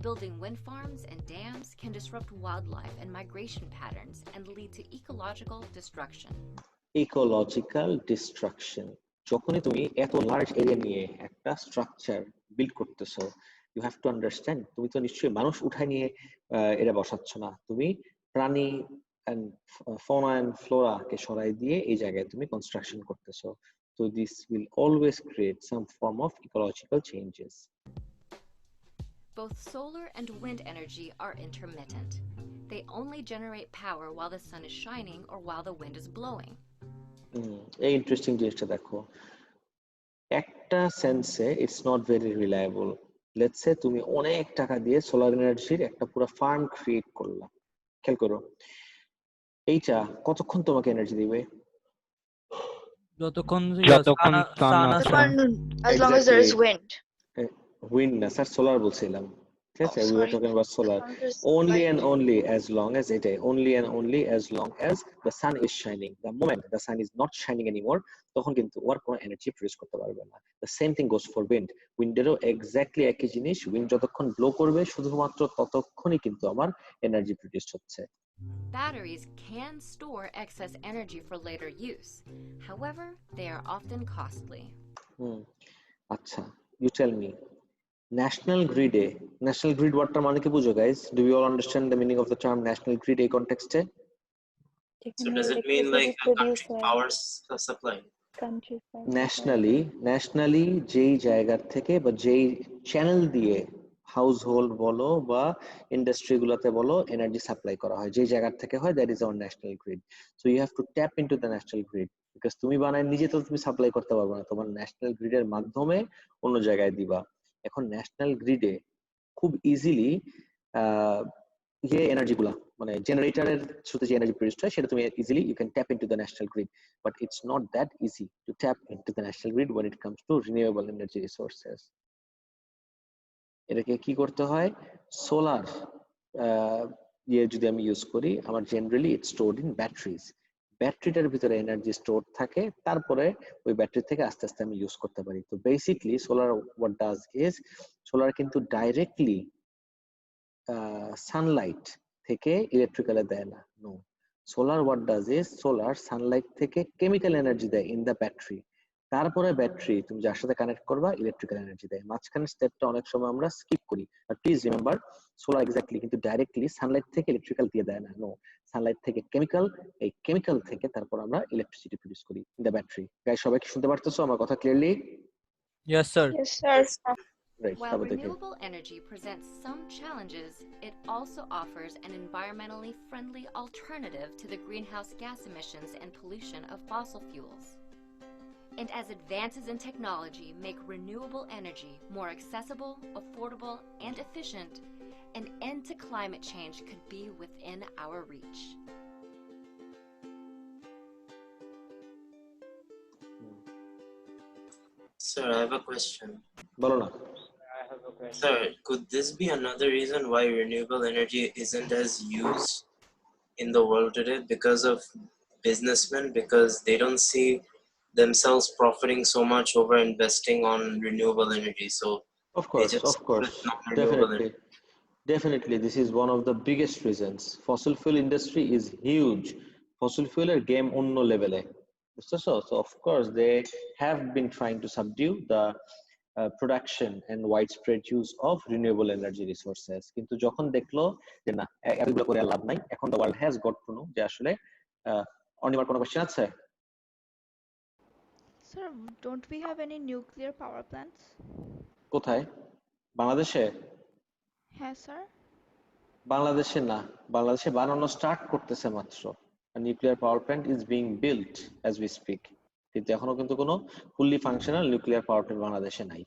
Building wind farms and dams can disrupt wildlife and migration patterns and lead to ecological destruction. Ecological destruction. যখনই তুমি এত large area নিয়ে একটা structure build করতেছো, you have to understand, তুমি তো নিশ্চয়ই মানুষ উঠায় নিয়ে এটা বসাচ্ছ না, তুমি প্রাণী and fauna and flora কে সরাই দিয়ে এই জায়গায় তুমি কনস্ট্রাকশন করতেছো. So this will always create some form of ecological changes. Both solar and wind energy are intermittent. They only generate power while the sun is shining or while the wind is blowing. এই interesting জিনিসটা দেখো, একটা সেন্সে it's not very reliable. Let's say তুমি অনেক টাকা দিয়ে solar এনার্জির একটা পুরো ফার্ম ক্রিয়েট করলা. খেয়াল করো, এইটা কতক্ষণ তোমাকে এনার্জি দিবে? যতক্ষণ sun আছে। As long as there is wind. Wind না স্যার, সোলার বলছিলাম. ঠিক আছে, we were talking about solar. Only and only as long as only and only as long as the sun is shining. The moment the sun is not shining anymore, তখন কিন্তু ওর কোনো energy produce করতে পারবে না. The same thing goes for wind. উইন্ডেরও exactly একই জিনিস. Wind যতক্ষণ ব্লো করবে শুধুমাত্র ততক্ষণই কিন্তু আমার এনার্জি প্রডিউস হচ্ছে. Batteries can store excess energy for later use. However, they are often costly. আচ্ছা, you tell me. National grid wordটা মানে কি বুঝো guys? Do you all understand the meaning of the term national grid এই কনটেক্সটে? So does it mean like a country power supply? Nationally যেই জায়গার থেকে বা যেই চ্যানেল দিয়ে হাউসহোল্ড বলো বা ইন্ডাস্ট্রি গুলোতে বলো এনার্জি সাপ্লাই করা হয়, যেই জায়গার থেকে হয়, that is our national grid. So you have to tap into the national grid, because তুমি বানায় নিজে তো তুমি সাপ্লাই করতে পারবে না, তোমার ন্যাশনাল গ্রিডের মাধ্যমে অন্য জায়গায় দিবা. এখন ন্যাশনাল গ্রিডে খুব ইজিলি যে এনার্জি গুলা মানে জেনারেটরের থ্রুতে যে এনার্জি প্রডিউসড হয় সেটা তুমি easily you can tap into the national grid, but it's not that easy to tap into the national grid when it comes to renewable energy resources. এটাকে কি করতে হয়, সোলার দিয়ে যদি আমি ইউজ করি, আমার generally it's stored in batteries. ব্যাটারিটার ভিতরে এনার্জি স্টোর থাকে, তারপরে ওই ব্যাটারি থেকে আস্তে আস্তে আমি ইউজ করতে পারি. তো basically solar what does is, solar কিন্তু ডাইরেক্টলি সানলাইট থেকে ইলেকট্রিক্যালে দেয় না. No, solar what does is, solar sunlight থেকে কেমিক্যাল এনার্জি দেয় ইন দ্য ব্যাটারি. তারপরে ব্যাটারি তুমি যার সাথে কানেক্ট করবা ইলেকট্রিক্যাল এনার্জি দেয়. মাঝখানের স্টেপটা অনেক সময় আমরা স্কিপ করি. আর প্লিজ রিমেম্বার, সোলার এক্স্যাক্টলি কিন্তু ডাইরেক্টলি সানলাইট থেকে ইলেকট্রিক্যাল দিয়ে দেয় না. নো, সানলাইট থেকে কেমিক্যাল, এই কেমিক্যাল থেকে তারপর আমরা ইলেকট্রিসিটি প্রডিউস করি ইন দ্য ব্যাটারি. গাইস, সবাই কি শুনতে পারতেছো আমার কথা clearly? Yes sir. Yes, sir. Right, While renewable energy presents some challenges, it also offers an environmentally friendly alternative to the greenhouse gas emissions and pollution of fossil fuels. And as advances in technology make renewable energy more accessible, affordable, and efficient, an end to climate change could be within our reach. Sir, I have a question. বলো না. Sir, could this be another reason why renewable energy isn't as used in the world today? Because of businessmen, because they don't see themselves profiting so much over investing on renewable energy. So Of course, definitely this is one of the biggest reasons. Fossil fuel industry is huge. Fossil fuel game onno level e. So of course they have been trying to subdue the production and widespread use of renewable energy resources. কিন্তু যখন দেখলো যে না এগুলো করে লাভ নাই, এখন the world has got to know যে আসলে অনিবার কোনো কোশ্চেন আছে? Sir, don't we have any nuclear power plants? কোথায়? বাংলাদেশে? হ্যাঁ স্যার। বাংলাদেশে না, বাংলাদেশে বানানো স্টার্ট করতেছে মাত্র. A nuclear power plant is being built as we speak. কিন্তু এখনো কিন্তু কোনো fully functional nuclear power plant বাংলাদেশে নাই.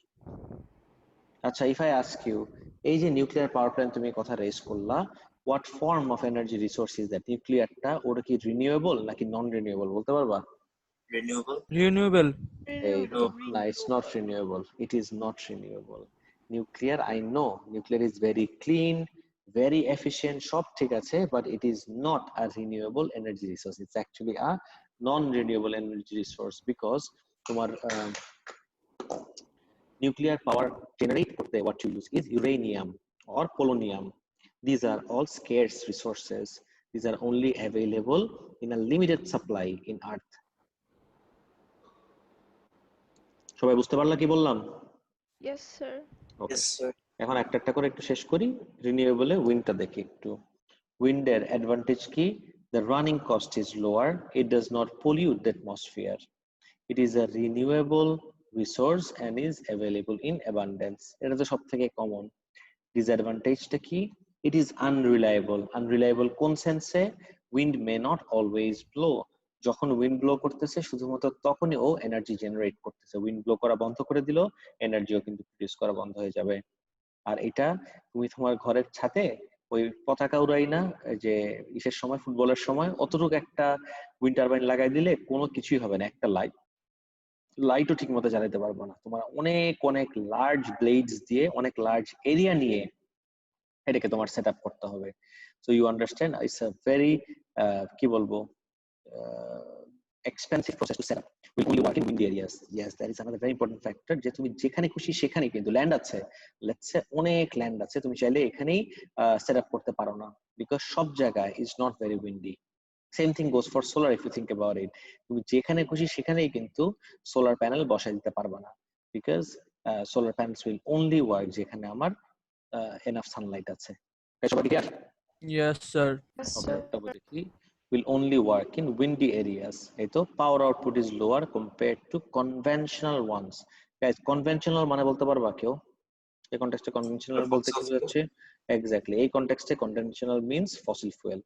আচ্ছা, if I ask you, এই যে nuclear power plant তুমি কথা রেজ করলা, what form of energy resource is that? নিউক্লিয়ারটা ওটা কি renewable নাকি non renewable বলতে পারবা? Renewable. No, it's not renewable. It is not renewable. Nuclear, I know, nuclear is very clean, very efficient, সব ঠিক আছে, but it is not a renewable energy resource. It's actually a non-renewable energy resource because তোমার nuclear power generate করতে what you use is uranium or polonium. These are all scarce resources. These are only available in a limited supply in earth. সবাই বুঝতে পারলা কি বললাম? Yes, sir. ওকে, Yes, sir. এখন একটা একটা করে একটু শেষ করি। রিনিউয়েবলে উইন্ডটা দেখি একটু। উইন্ডের অ্যাডভান্টেজ কি? The running cost is lower. It does not pollute the atmosphere. It is a renewable resource and is available in abundance. এটা তো সবথেকে কমন। ডিসঅ্যাডভান্টেজটা কি? It is unreliable. Unreliable কোন সেন্সে? Wind may not always blow. যখন wind blow করতেছে শুধুমাত্র তখনই ও এনার্জি জেনারেট করতেছে। উইন্ড ব্লো করা বন্ধ করে দিল, এনার্জিও কিন্তু প্রডিউস করা বন্ধ হয়ে যাবে। আর এটা তুমি তোমার ঘরের ছাদে ওই পতাকা উড়াই না, যে ইসের সময়, ফুটবলের সময়, অতটুকু একটা উইন্ড টারবাইন লাগাই দিলে কোনো কিছুই হবে না। একটা লাইটও ঠিক মতো জ্বালাতে পারবো না। তোমার অনেক অনেক লার্জ ব্লেডস দিয়ে, অনেক লার্জ এরিয়া নিয়ে এটাকে তোমার সেট আপ করতে হবে। So you understand, it's a very কি বলবো, expensive process to set up. Will only work in windy areas. Yes, that is another very important factor. যে তুমি যেখানে খুশি সেখানে কিন্তু ল্যান্ড আছে, লেটস সে অনেক ল্যান্ড আছে, তুমি চাইলে এখানেই সেট আপ করতে পারো না, বিকজ সব জায়গায় is not very windy. Same thing goes for solar, if you think about it. তুমি যেখানে খুশি সেখানেই কিন্তু সোলার প্যানেল বসাই দিতে পারবে না, because solar panels will only work যেখানে আমার এনাফ সানলাইট আছে। সবাই clear? Yes, sir. Yes, Okay, sir. কি will only work in windy areas. So power output is lower compared to conventional ones. Guys, conventional মানে বলতে পারবা কেউ? এই কনটেক্সটে কনভেনশনাল বলতে কি বোঝাচ্ছে? এক্স্যাক্টলি, এই কনটেক্সটে কনভেনশনাল মিন্স ফসিল ফুয়েল।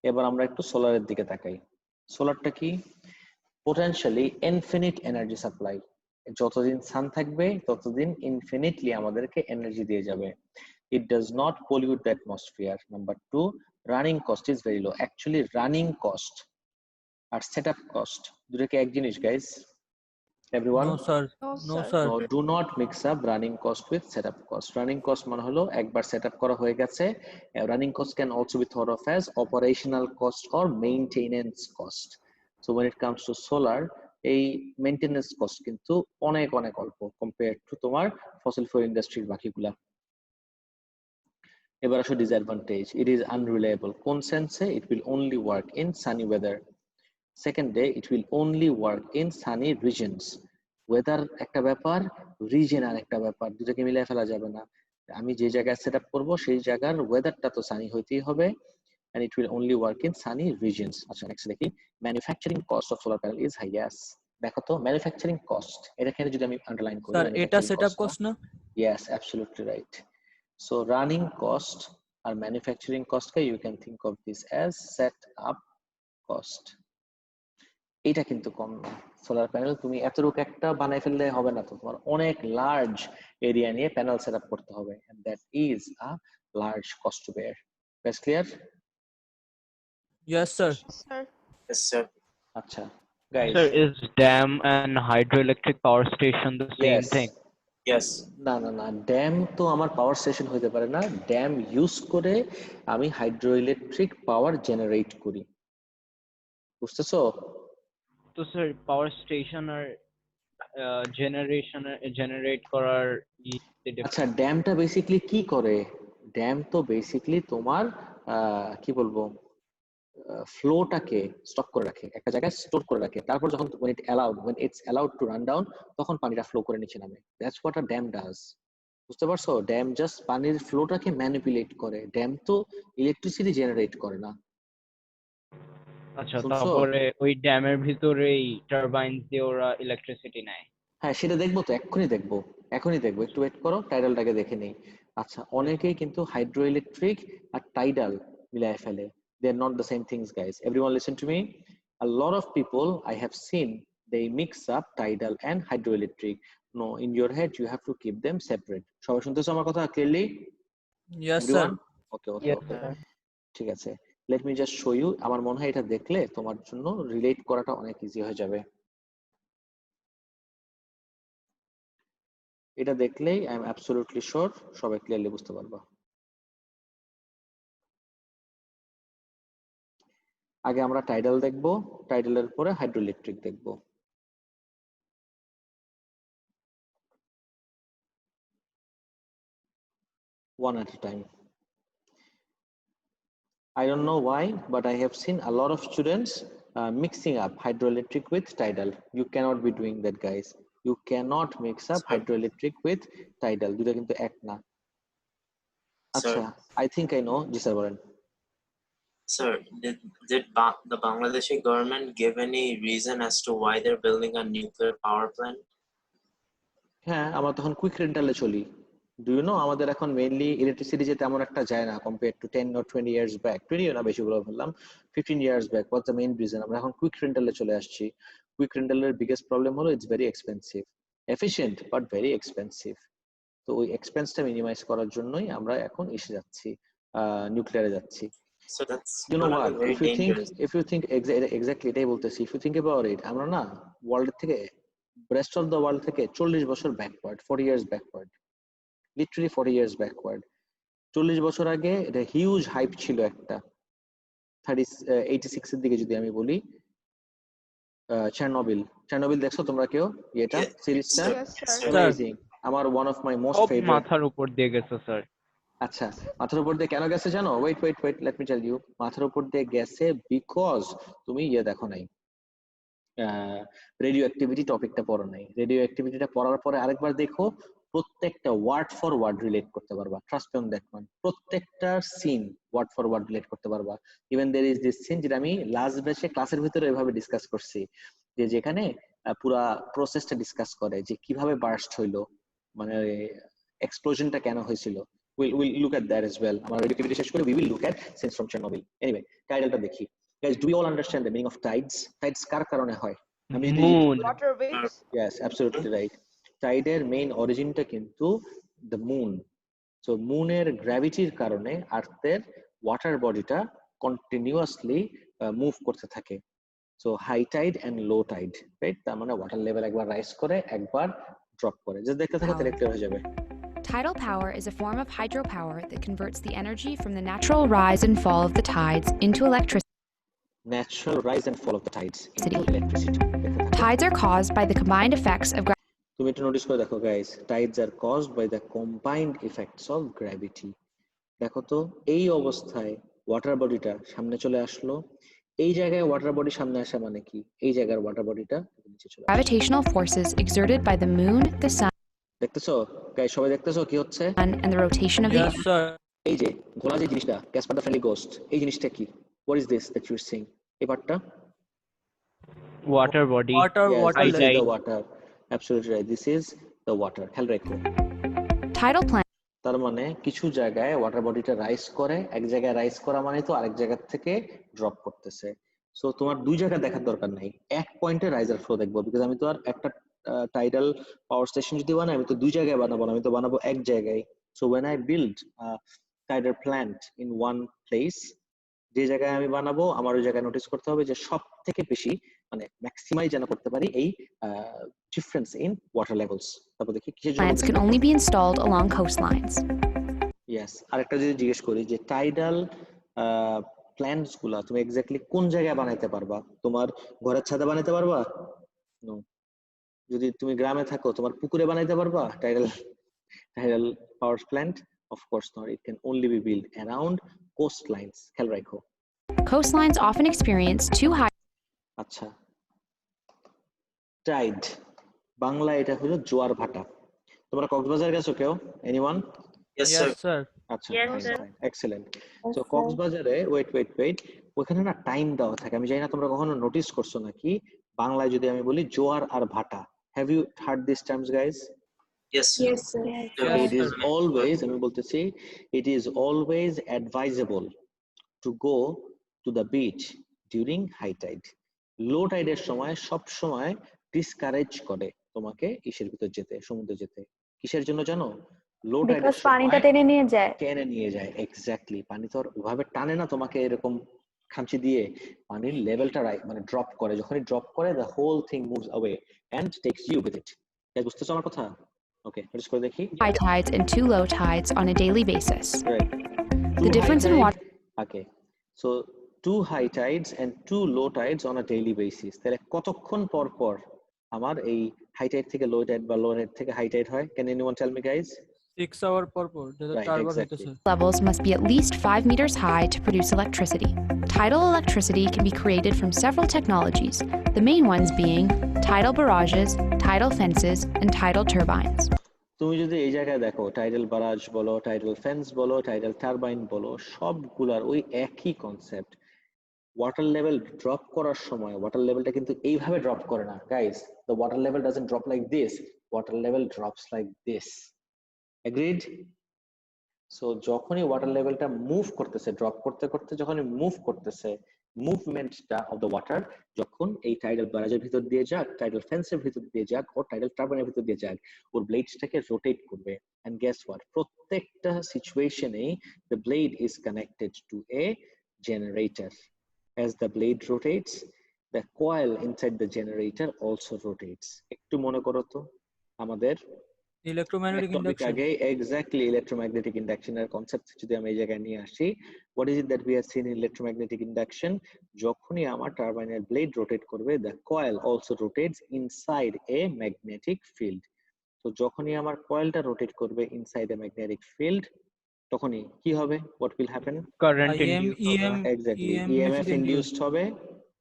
এবার আমরা একটু সোলারের দিকে তাকাই। সোলারটা কি? Potentially infinite energy supply. যতদিন সান থাকবে ততদিন ইনফিনিটলি আমাদেরকে এনার্জি দিয়ে যাবে। It does not pollute the atmosphere. Number 2, running cost is very low. Actually, running cost R setup cost দুটো কি এক জিনিস guys? Everyone? No, sir. No, No, sir. sir. No, do not mix up running cost with setup cost. Running cost মানে হলো একবার setup করা হয়ে গেছে। Running cost can also be thought of as operational cost or maintenance cost. So when it comes to solar, এই maintenance cost কিন্তু অনেক অনেক অল্প compared to তোমার fossil fuel industry বাকিগুলা। এবার আসো ডিসঅ্যাডভান্টেজ। ইট ইজ আনরিলায়েবল কোন সেন্সে? It will only work in sunny weather. সেকেন্ডে, it will only work in sunny regions. Weather একটা ব্যাপার, রিজন আর একটা ব্যাপার, দুটোকে মিলিয়ে ফেলা যাবে না। আমি যে জায়গায় সেট আপ করবো সেই জায়গার ওয়েদারটা তো সানি হইতেই হবে, and it will only work in sunny regions. আচ্ছা, নেক্সট দেখি, manufacturing cost of solar panel is high. yes, দেখো তো ম্যানুফ্যাকচারিং কস্ট, এখানে যদি আমি আন্ডারলাইন করি Sir, এটা ম্যানুফ্যাকচারিং setup কস্ট, cost না? yes, absolutely right. So running cost or manufacturing cost, you can think of this as set up cost. এটা কিন্তু কম না। সোলার প্যানেল তুমি এতটুকু একটা বানাই ফেললে হবে না, তো তোমার অনেক লার্জ এরিয়া নিয়ে প্যানেল সেট আপ করতে হবে, and that is a large cost to bear. Guys, clear? Yes, sir. Yes, sir. Yes, sir. আচ্ছা guys, Sir, is dam and hydroelectric power station the same yes, thing? Yes. না না না, dam তো আমার power station হইতে পারে না। Dam use করে আমি হাইড্রো ইলেকট্রিক পাওয়ার জেনারেট করি, বুঝতেছো? তো স্যার পাওয়ার স্টেশন আর জেনারেট করার আচ্ছা, ড্যামটা বেসিক্যালি কি করে? ড্যাম তো বেসিক্যালি তোমার কি বলবো, ফ্লোটাকে স্টপ করে রাখে, একটা জায়গায় স্টোর করে রাখে, তারপর যখন when it's allowed to run down, তখন পানিটা ফ্লো করে নিচে নামে। That's what a dam does. বুঝতে পারছো? ড্যাম জাস্ট পানির ফ্লোটাকে ম্যানিপুলেট করে, ড্যাম তো ইলেকট্রিসিটি জেনারেট করে না। আচ্ছা, শুনছো? তারপরে ওই ড্যামের ভিতরেই টারবাইন দিয়ে ওরা ইলেকট্রিসিটি নেয়। হ্যাঁ, সেটা দেখবো তো, এখনই দেখবো, একটু ওয়েট করো, টাইডালটাকে দেখে নেই। আচ্ছা, অনেকেই কিন্তু হাইড্রো ইলেকট্রিক আর টাইডাল মিলায় ফেলে। they are not the same things, guys. Everyone listen to me. A lot of people I have seen, they mix up tidal and hydroelectric. No, in your head you have to keep them separate. সবাই শুনতেছো আমার কথা clearly? Yes, sir. Everyone? Okay, ঠিক আছে, let me just show you. আমার মনে হয় এটা দেখলে তোমার জন্য রিলেট করাটা অনেক ইজি হয়ে যাবে। এটা দেখলেই আই এম অ্যাবসলিউটলি শিওর সবাই ক্লিয়ারলি বুঝতে পারবা। আগে আমরা টাইডাল দেখবো, টাইডালের পরে হাইড্রোইলেকট্রিক দেখবো। one at a time. I don't know why, but I have seen a lot of students mixing up hydroelectric with tidal. You cannot be doing that, guys. You cannot mix up hydroelectric with tidal. দুটো কিন্তু এক না। আচ্ছা, I think I know. G sir বলেন। Sir, did the Bangladeshi government give any reason as to why they're building a nuclear power plant? হ্যাঁ, আমরা তখন quick রেন্টালে চলি। ডু ইউ নো আমাদের এখন মেইনলি ইলেকট্রিসিটি যে তেমন একটা যায় না compare to 10 or 20 years back। 20 না বেশি বলে বললাম, 15 years back was the main reason আমরা এখন কুইক রেন্টালে চলে আসছি। কুইক রেন্টালের বিগেস্ট প্রবলেম হলো it's very expensive, efficient but very expensive. তো ওই এক্সপেন্সটা মিনিমাইজ করার জন্যই আমরা এখন এসে যাচ্ছি নিউক্লিয়ারে যাচ্ছি। So that's You know what, very dangerous. if you think exactly এটাই বলতেছি, if you think about it, আমরা না ওয়ার্ল্ড থেকে rest of the world থেকে 40 বছর backward, 40 years backward, literally 40 years backward। 40 বছর আগে এটা হিউজ হাইপ ছিল একটা 86 এর দিকে যদি আমি বলি, চার্নোবিল দেখছো তোমরা কেউ এটা সিরিজটা? Yes, sir. অ্যামেজিং, আমার one of my most favourite. মাথার উপর দিয়ে গেছে স্যার। আচ্ছা, মাথার উপর দিয়ে কেন গেছে জানো? Wait let me tell you. মাথার উপর দিয়ে গেছে বিকজ তুমি দেখো নাই, রেডিও অ্যাক্টিভিটি টপিকটা পড়ো নাই। রেডিও অ্যাক্টিভিটিটা পড়ার পরে আরেকবার দেখো, প্রত্যেকটা ওয়ার্ড ফর ওয়ার্ড রিলেট করতে পারবা। Trust me on that one. প্রত্যেকটা scene word for word relate করতে পারবা। Even there is this scene যেটা আমি লাস্ট ব্যাচে ক্লাসের ভিতরে এভাবে ডিসকাস করছি, যে যেখানে পুরা প্রসেসটা ডিসকাস করে যে কিভাবে বার্স্ট হইলো, মানে এক্সপ্লোশনটা কেন হয়েছিল। We'll look at that as well. আমরা রেডিও অ্যাক্টিভিটি শেষ করে we will look at scenes from Chernobyl. Anyway, টাইটেলটা দেখি। Guys, do you all understand the meaning of tides? Tides কার কারণে হয়? Moon. Water waves. Yes, absolutely right. টাইডের main অরিজিনটা কিন্তু the moon. So মুনের গ্র্যাভিটির কারণে আর্থের ওয়াটার বডিটা কন্টিনিউয়াসলি মুভ করতে থাকে। So high tide and low tide, right? তার মানে ওয়াটার লেভেল একবার রাইজ করে একবার ড্রপ করে। জাস্ট দেখতে থাকো তাহলে ক্লিয়ার হয়ে যাবে। Tidal power is a form of hydropower that converts the energy from the natural rise and fall of the tides into electricity. Natural rise and fall of the tides into electricity. Tides are caused by the combined effects of তুমি একটু notice করে দেখো guys, tides are caused by the combined effects of gravity. দেখো তো এই অবস্থায় water বডিটা সামনে চলে আসলো। এই জায়গায় ওয়াটার বডি সামনে আসা মানে কি? এই জায়গার ওয়াটার বডিটা নিচে চলে আসে। gravitational forces exerted by the moon, the sun, দেখতেছো গাইস, সবাই দেখতেছো কি হচ্ছে? and the rotation of the Yes, sir. এই যে ঘোলা যে জিনিসটা, ক্যাসপার দ্য ফ্রেন্ডলি গোস্ট, এই জিনিসটা কি? What is this that you're seeing? এই পার্টটা water body. Water this is tide. the water. Absolutely right, this is the water. খেয়াল রাখো। tidal plant. তার মানে কিছু জায়গায় ওয়াটার বডিটা রাইজ করে, এক জায়গায় রাইজ করা মানে তো আরেক জায়গা থেকে ড্রপ করতেছে। সো তোমার দুই জায়গা দেখার দরকার নাই, এক পয়েন্টে রাইজ আর ফ্লো দেখবো। বিকজ আমি তো আর একটা টাইডাল পাওয়ার স্টেশন যদি বানাই, আমি তো দুই জায়গায় বানাবো না, আমি তো বানাবো এক জায়গায়। So when I build a tidal plant in one place, যে জায়গায় আমি বানাবো আমার ওই জায়গায় নোটিস করতে হবে যে সব থেকে বেশি মানে ম্যাক্সিমাইজ যেন করতে পারি এই ডিফারেন্স ইন ওয়াটার লেভেলস। তারপর দেখি কিসের জন্য। Plants can only be installed along coastlines. Yes, আরেকটা যদি জিজ্ঞেস করি যে টাইডাল প্ল্যান্টস গুলা তুমি এক্স্যাক্টলি কোন জায়গায় বানাইতে পারবা? তোমার ঘরের ছাদে বানাইতে পারবা? নো। যদি তুমি গ্রামে থাকো তোমার পুকুরে বানাইতে পারবা tidal power plant? Of course not. It can only be build around coastlines. খেয়াল রাখো। Coastlines often experience too high আচ্ছা, টাইড বাংলা এটা হলো জোয়ার ভাটা। তোমরা কক্সবাজার গেছো কেউ? Anyone? Yes, sir. Yes, sir. আচ্ছা, এক্সেলেন্ট। তো কক্সবাজারে ওয়েট ওখানে না টাইম দেওয়া থাকে। আমি জানি না তোমরা কখনো নোটিস করছো নাকি, বাংলায় যদি আমি বলি জোয়ার আর ভাটা, have you heard this terms guys? Yes, sir. Yes, sir. Okay, it is always, আমি বলতেছি, it is always advisable to go to the beach during high tide. Low tide এর সময় সব সময় ডিসকারেজ করে তোমাকে ইসের ভিতর যেতে, সমুদ্রে যেতে। কিসের জন্য জানো? লো টাইড এর সময় পানিটা টেনে নিয়ে যায়। টেনে নিয়ে যায়, এক্স্যাক্টলি। পানি তো আর ওভাবে টানে না তোমাকে এরকম খামচি দিয়ে, পানির লেভেলটা মানে ড্রপ করে। যখনই ড্রপ করে the whole thing moves away and takes you with it. বুঝতেছো আমার কথা? ওকে, নোটিস করে দেখি। high tides and too low tides on a daily basis. Right. The difference in water. Okay. So 2 high tides and 2 low tides on a daily basis. তাহলে কতক্ষণ পর পর আমার এই হাই টাইড থেকে লো টাইড বা লো টাইড থেকে হাই টাইড হয়? Can anyone tell me guys? 6 hour পর পর যেটা Right, 4 বার exactly. হইতেছে। Levels must be at least 5 meters high to produce electricity. Tidal electricity can be created from several technologies, the main ones being tidal barrages, tidal fences, and tidal turbines. তুমি যদি এই জায়গায় দেখো tidal বারাজ বলো, tidal fence বলো, tidal turbine বলো, সবগুলার ওই একই কনসেপ্ট। ওয়াটার লেভেল ড্রপ করার সময় ওয়াটার লেভেলটা কিন্তু এইভাবে ড্রপ করে না guys, the water level doesn't drop like this, water level drops like this. Agreed? So যখনই ওয়াটার লেভেলটা মুভ করতেছে, ড্রপ করতে করতে যখনই মুভ করতেছে, মুভমেন্টটা অফ দ্য ওয়াটার যখন এই টাইডাল ব্যারাজের ভিতর দিয়ে যাক, টাইডাল ফেন্সের ভিতর দিয়ে যাক, ও টাইডাল টারবাইনের ভিতর দিয়ে যাক, ওর ব্লেডসটাকে রোটেট করবে। এন্ড গেস হোয়াট, প্রত্যেকটা সিচুয়েশনেই the blade is connected to a generator. As the blade rotates, the coil inside the generator also rotates. একটু মনে করো তো আমাদের ইলেকট্রোম্যাগনেটিক টপিক ইন্ডাকশন। আগে এক্স্যাক্টলি ইলেকট্রোম্যাগনেটিক ইন্ডাকশন এর কনসেপ্ট যদি আমি এই জায়গায় নিয়ে আসি, what is it that we have seen in electromagnetic induction? যখনই আমার টারবাইনের ব্লেড রোটেট করবে, the coil also rotates inside A magnetic field. তো যখনই আমার কয়েলটা রোটেট করবে ইনসাইড এ ম্যাগনেটিক ফিল্ড, তখনই কি হবে? What will happen? Current EM induced होगा। Exactly, EMF EMF induced হবে,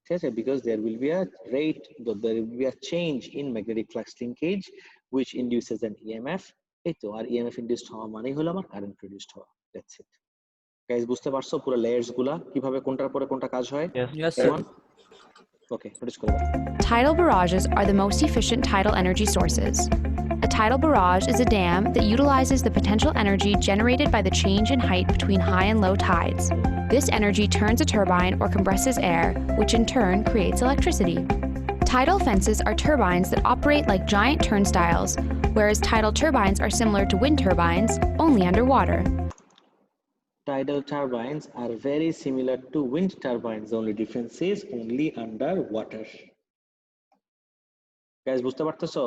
ঠিক আছে, because there will be a rate, there will be a change in magnetic flux linkage which induces an EMF. এই তো, আর EMF induced হওয়া মানেই হলো আমার কারেন্ট প্রডিউসড হওয়া। দ্যাটস ইট গাইস, বুঝতে পারছো পুরো লেয়ার্স গুলা কিভাবে কোনটার পরে কোনটা কাজ হয়? Yes. Yes sir. ওকে, নোটিস করে দাও। Tidal barrages are the most efficient tidal energy sources. A tidal barrage is a dam that utilizes the potential energy generated by the change in height between high and low tides. This energy turns a turbine or compresses air, which in turn creates electricity. Tidal fences are turbines that operate like giant turnstiles, whereas tidal turbines are similar to wind turbines, only underwater. Tidal turbines are very similar to wind turbines, the only difference is only underwater. Guys বুঝতে পারতেছো?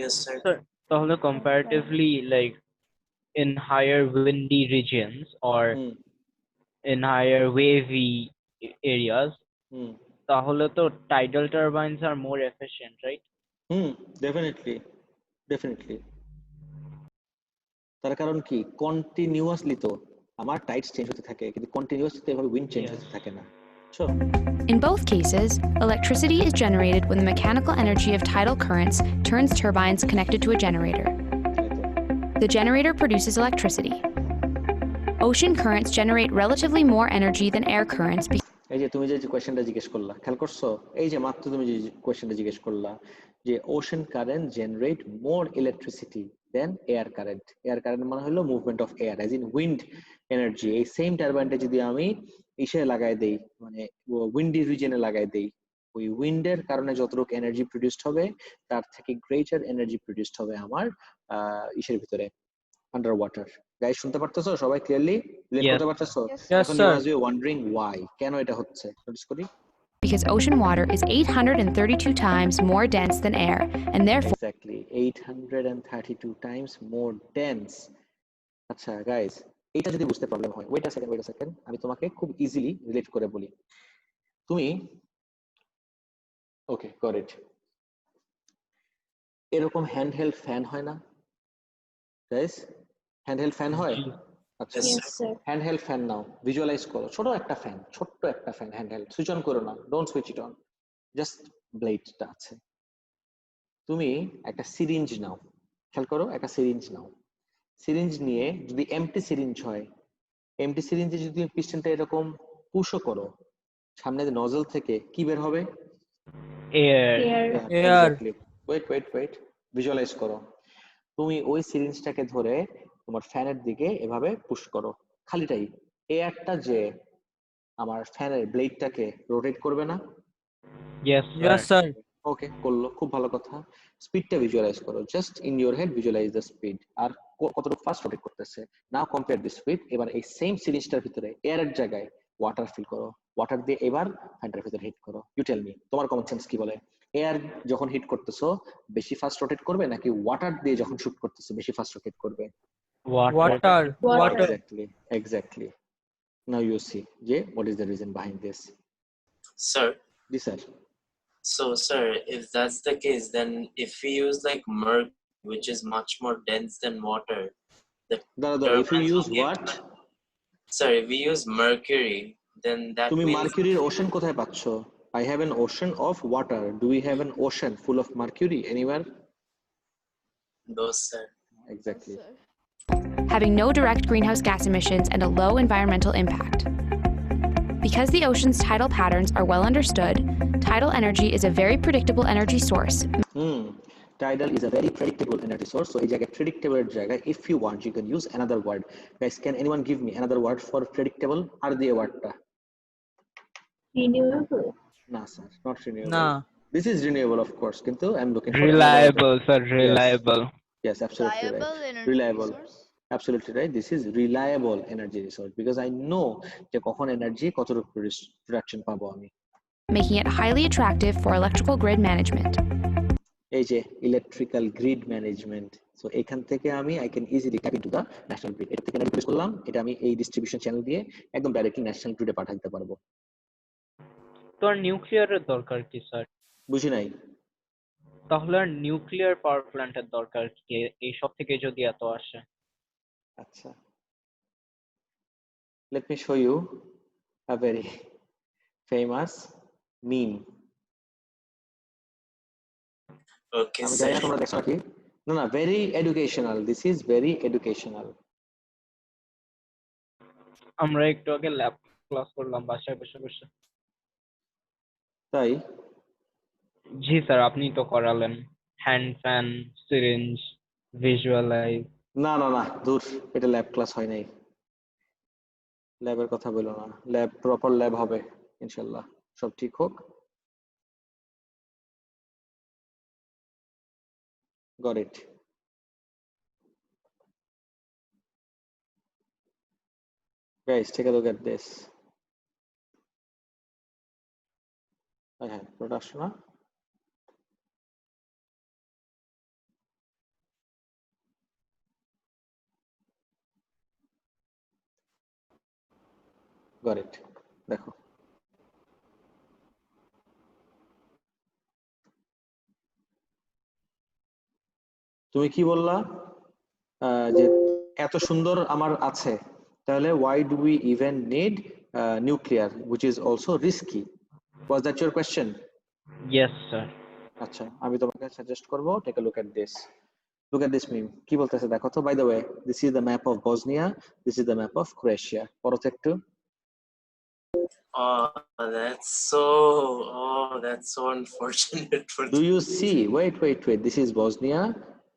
Yes, sir. Sir, তাহলে comparatively like in higher windy regions or in higher wavy areas, তাহলে তো tidal turbines are more efficient, right? Definitely, definitely. তার কারণ কি, continuously তো আমার টাইডস চেঞ্জ হতে থাকে, কিন্তু কন্টিনিউয়াসলি তো এভাবে উইন্ড চেঞ্জ হতে থাকে না। So, In both cases, electricity is generated when the mechanical energy of tidal currents turns turbines connected to a generator. The generator produces electricity. Ocean currents generate relatively more energy than air currents. এই যে তুমি যে কোয়েশ্চেনটা জিজ্ঞেস করলা, খেয়াল করছো? এই যে মাত্র তুমি যে কোয়েশ্চেনটা জিজ্ঞেস করলা যে ওশান কারেন্ট জেনারেট মোর ইলেকট্রিসিটি দেন এয়ার কারেন্ট। এয়ার কারেন্ট মানে হলো movement of air, as in wind energy. এই সেম টারবাইনটা যদি আমি ইসে লাগাই দেই, মানে উইন্ডি রিজনে লাগাই দেই, ওই উইন্ডের কারণে যতটুকু এনার্জি প্রডিউসড হবে তার থেকে গ্রেটার এনার্জি প্রডিউসড হবে আমার ইসের ভিতরে, আন্ডার ওয়াটার। গাইস শুনতে পারতেছো সবাই ক্লিয়ারলি? রিলেট করতে পারতেছো? এখন you must be wondering why, কেন এটা হচ্ছে, নোটিস করি। Because ocean water is 832 times more dense than air, and therefore Exactly, 832 times more dense. আচ্ছা গাইস, এটা যদি বুঝতে প্রবলেম হয়, ওয়েট আ সেকেন্ড, আমি তোমাকে খুব ইজিলি রিলেট করে বলি। তুমি ওকে গট ইট, এরকম হ্যান্ডহেল্ড ফ্যান হয় না গাইস? হ্যান্ডহেল্ড ফ্যান হয়? আচ্ছা, হ্যান্ডহেল্ড ফ্যান নাও, ভিজুয়ালাইজ করো, ছোট্ট একটা ফ্যান হ্যান্ডহেল্ড, সুইচ অন করো না, don't switch it on, just ব্লেডটা আছে। তুমি একটা সিরিঞ্জ নাও, খেয়াল করো, একটা সিরিঞ্জ নাও, সিরিঞ্জ নিয়ে যদি এমটি সিরিঞ্জ হয়, এমটি সিরিঞ্জে যদি পিস্টনটা এরকম পুশও করো, সামনে নজল থেকে কি বের হবে? Air. এক্স্যাক্টলি। ওয়েট, ভিজুয়ালাইজ করো, তুমি ওই সিরিঞ্জটাকে ধরে তোমার ফ্যানের দিকে এভাবে পুশ করো, খালিটাই এয়ারটা যে আমার ফ্যানের ব্লেডটাকে রোটেট করবে না? Yes, Yes sir. ওকে, করলো, খুব ভালো কথা। স্পিডটা ভিজুয়ালাইজ করো, just in your head visualize the speed, আর কতটুকু ফাস্ট রোটেট করতেছে। Now compare the speed. এবার এই সেম সিরিঞ্জটার ভিতরে এয়ারের জায়গায় ওয়াটার ফিল করো, ওয়াটার দিয়ে এবার ফ্যানটার ভিতরে হিট করো। ইউ টেল মি, তোমার কমন সেন্স কি বলে? এয়ার যখন হিট করতেছো বেশি ফাস্ট রোটেট করবে, নাকি ওয়াটার দিয়ে যখন শুট করতেছো বেশি ফাস্ট রোটেট করবে? Water. Exactly. Now you see, what is the reason behind this? Sir, Yes, sir. so sir, if that's the case, then if we use like which is much more dense than water, the if you use turbines will what? Sorry, if we use mercury, then that তুমি means মার্কিউরির ocean কোথায় পাচ্ছো? I have an ocean of water. Do we have an ocean full of mercury anywhere? no, sir. Exactly. having no direct greenhouse gas emissions and a low environmental impact. Because the ocean's tidal patterns are well understood, tidal energy is a very predictable energy source. Tidal is a very predictable energy source. So, a predictable jaga. If you want, you can use another word. Guys, can anyone give me another word for predictable? Are the word? Renewable. No, sir, not renewable. Nah. This is renewable, of course. Kintu, I'm looking for Reliable, sir. Reliable. Yes, absolutely Reliable right. energy Reliable. resource. Absolutely right. This is reliable energy resource because I know যে কখন energy কতটুকু production পাবো আমি। Making it highly attractive for electrical grid management. এই যে electrical grid management. So এখান থেকে আমি I can easily tap into the national grid. এটা থেকে energy করলাম, এটা আমি এই distribution channel দিয়ে একদম directly national grid এ পাঠাতে পারবো। তো নিউক্লিয়ারের দরকার কি স্যার? বুঝি নাই। তাহলে নিউক্লিয়ার পাওয়ার প্ল্যান্টের দরকার কি এই সব থেকে যদি এত আসে? আচ্ছা, let me show you a very famous meme. Okay, আমি sir. জানি না তোমরা দেখছো নাকি? না, very educational. This is very educational. আমরা একটু আগে ল্যাব ক্লাস করলাম বাসায় বসে বসে। তাই? জি স্যার, আপনি তো করালেন হ্যান্ড ফ্যান, সিরিঞ্জ, ভিজুয়ালাইজ। না, দূর, এটা ল্যাব ক্লাস হয় নাই। ল্যাবের কথা বলো না, ল্যাব প্রপার ল্যাব হবে ইনশাআল্লাহ, সব ঠিক হোক। Got it. Guys, take a look at this. Production. Got it. দেখো, তুমি কি বললা যে এত সুন্দর আমার আছে, তাহলে why do we even need nuclear which is also risky? Was that your question? Yes sir. আচ্ছা, আমি তোমাকে সাজেস্ট করব, take a look at this. Look at this meme. কি বলতেছে দেখো তো। By the way, this is the map of Bosnia, this is the map of Croatia. পড়ো তো একটু। Oh, that's so unfortunate for Do you see? Wait. This is Bosnia,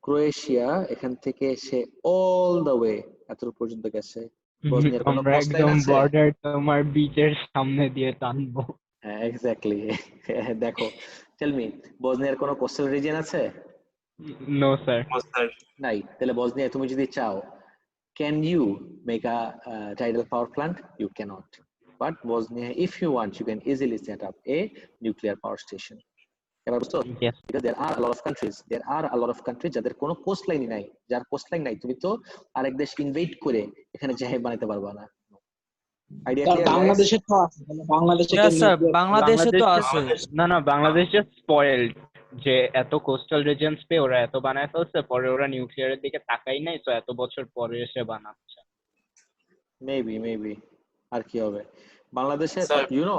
Croatia. এখান থেকে এসে all the way এত পর্যন্ত গেছে। বসনিয়ার কোনো কোস্টলাইন আছে? বর্ডার তোমার বিচের সামনে দিয়ে টানবো। হ্যাঁ, এক্স্যাক্টলি। দেখো, টেল মি, বসনিয়ার কোনো কোস্টাল রিজিয়ন আছে? No sir. নাই। তাহলে বসনিয়া তুমি যদি চাও, can you make a tidal power plant? You cannot. But Bosnia, if you want, you can easily set up a nuclear power station. এবার বুঝছো? Because there are a lot of countries যাদের কোনো coastline নাই। যার coastline নাই, তুমি তো আরেক দেশ ইনভেট করে এখানে জাহাজ বানাতে পারবা না। Idea clear? বাংলাদেশে তো আছে, বাংলাদেশে তো আছে। না, বাংলাদেশ জাস্ট স্পয়েলড যে এত কোস্টাল রিজিয়নস পে ওরা এত বানায় ফেলছে, পরে ওরা নিউক্লিয়ারের দিকে তাকাই নাই, তো এত বছর পরে এসে বানাচ্ছে। মেবি আর কি হবে বাংলাদেশে। ইউ নো,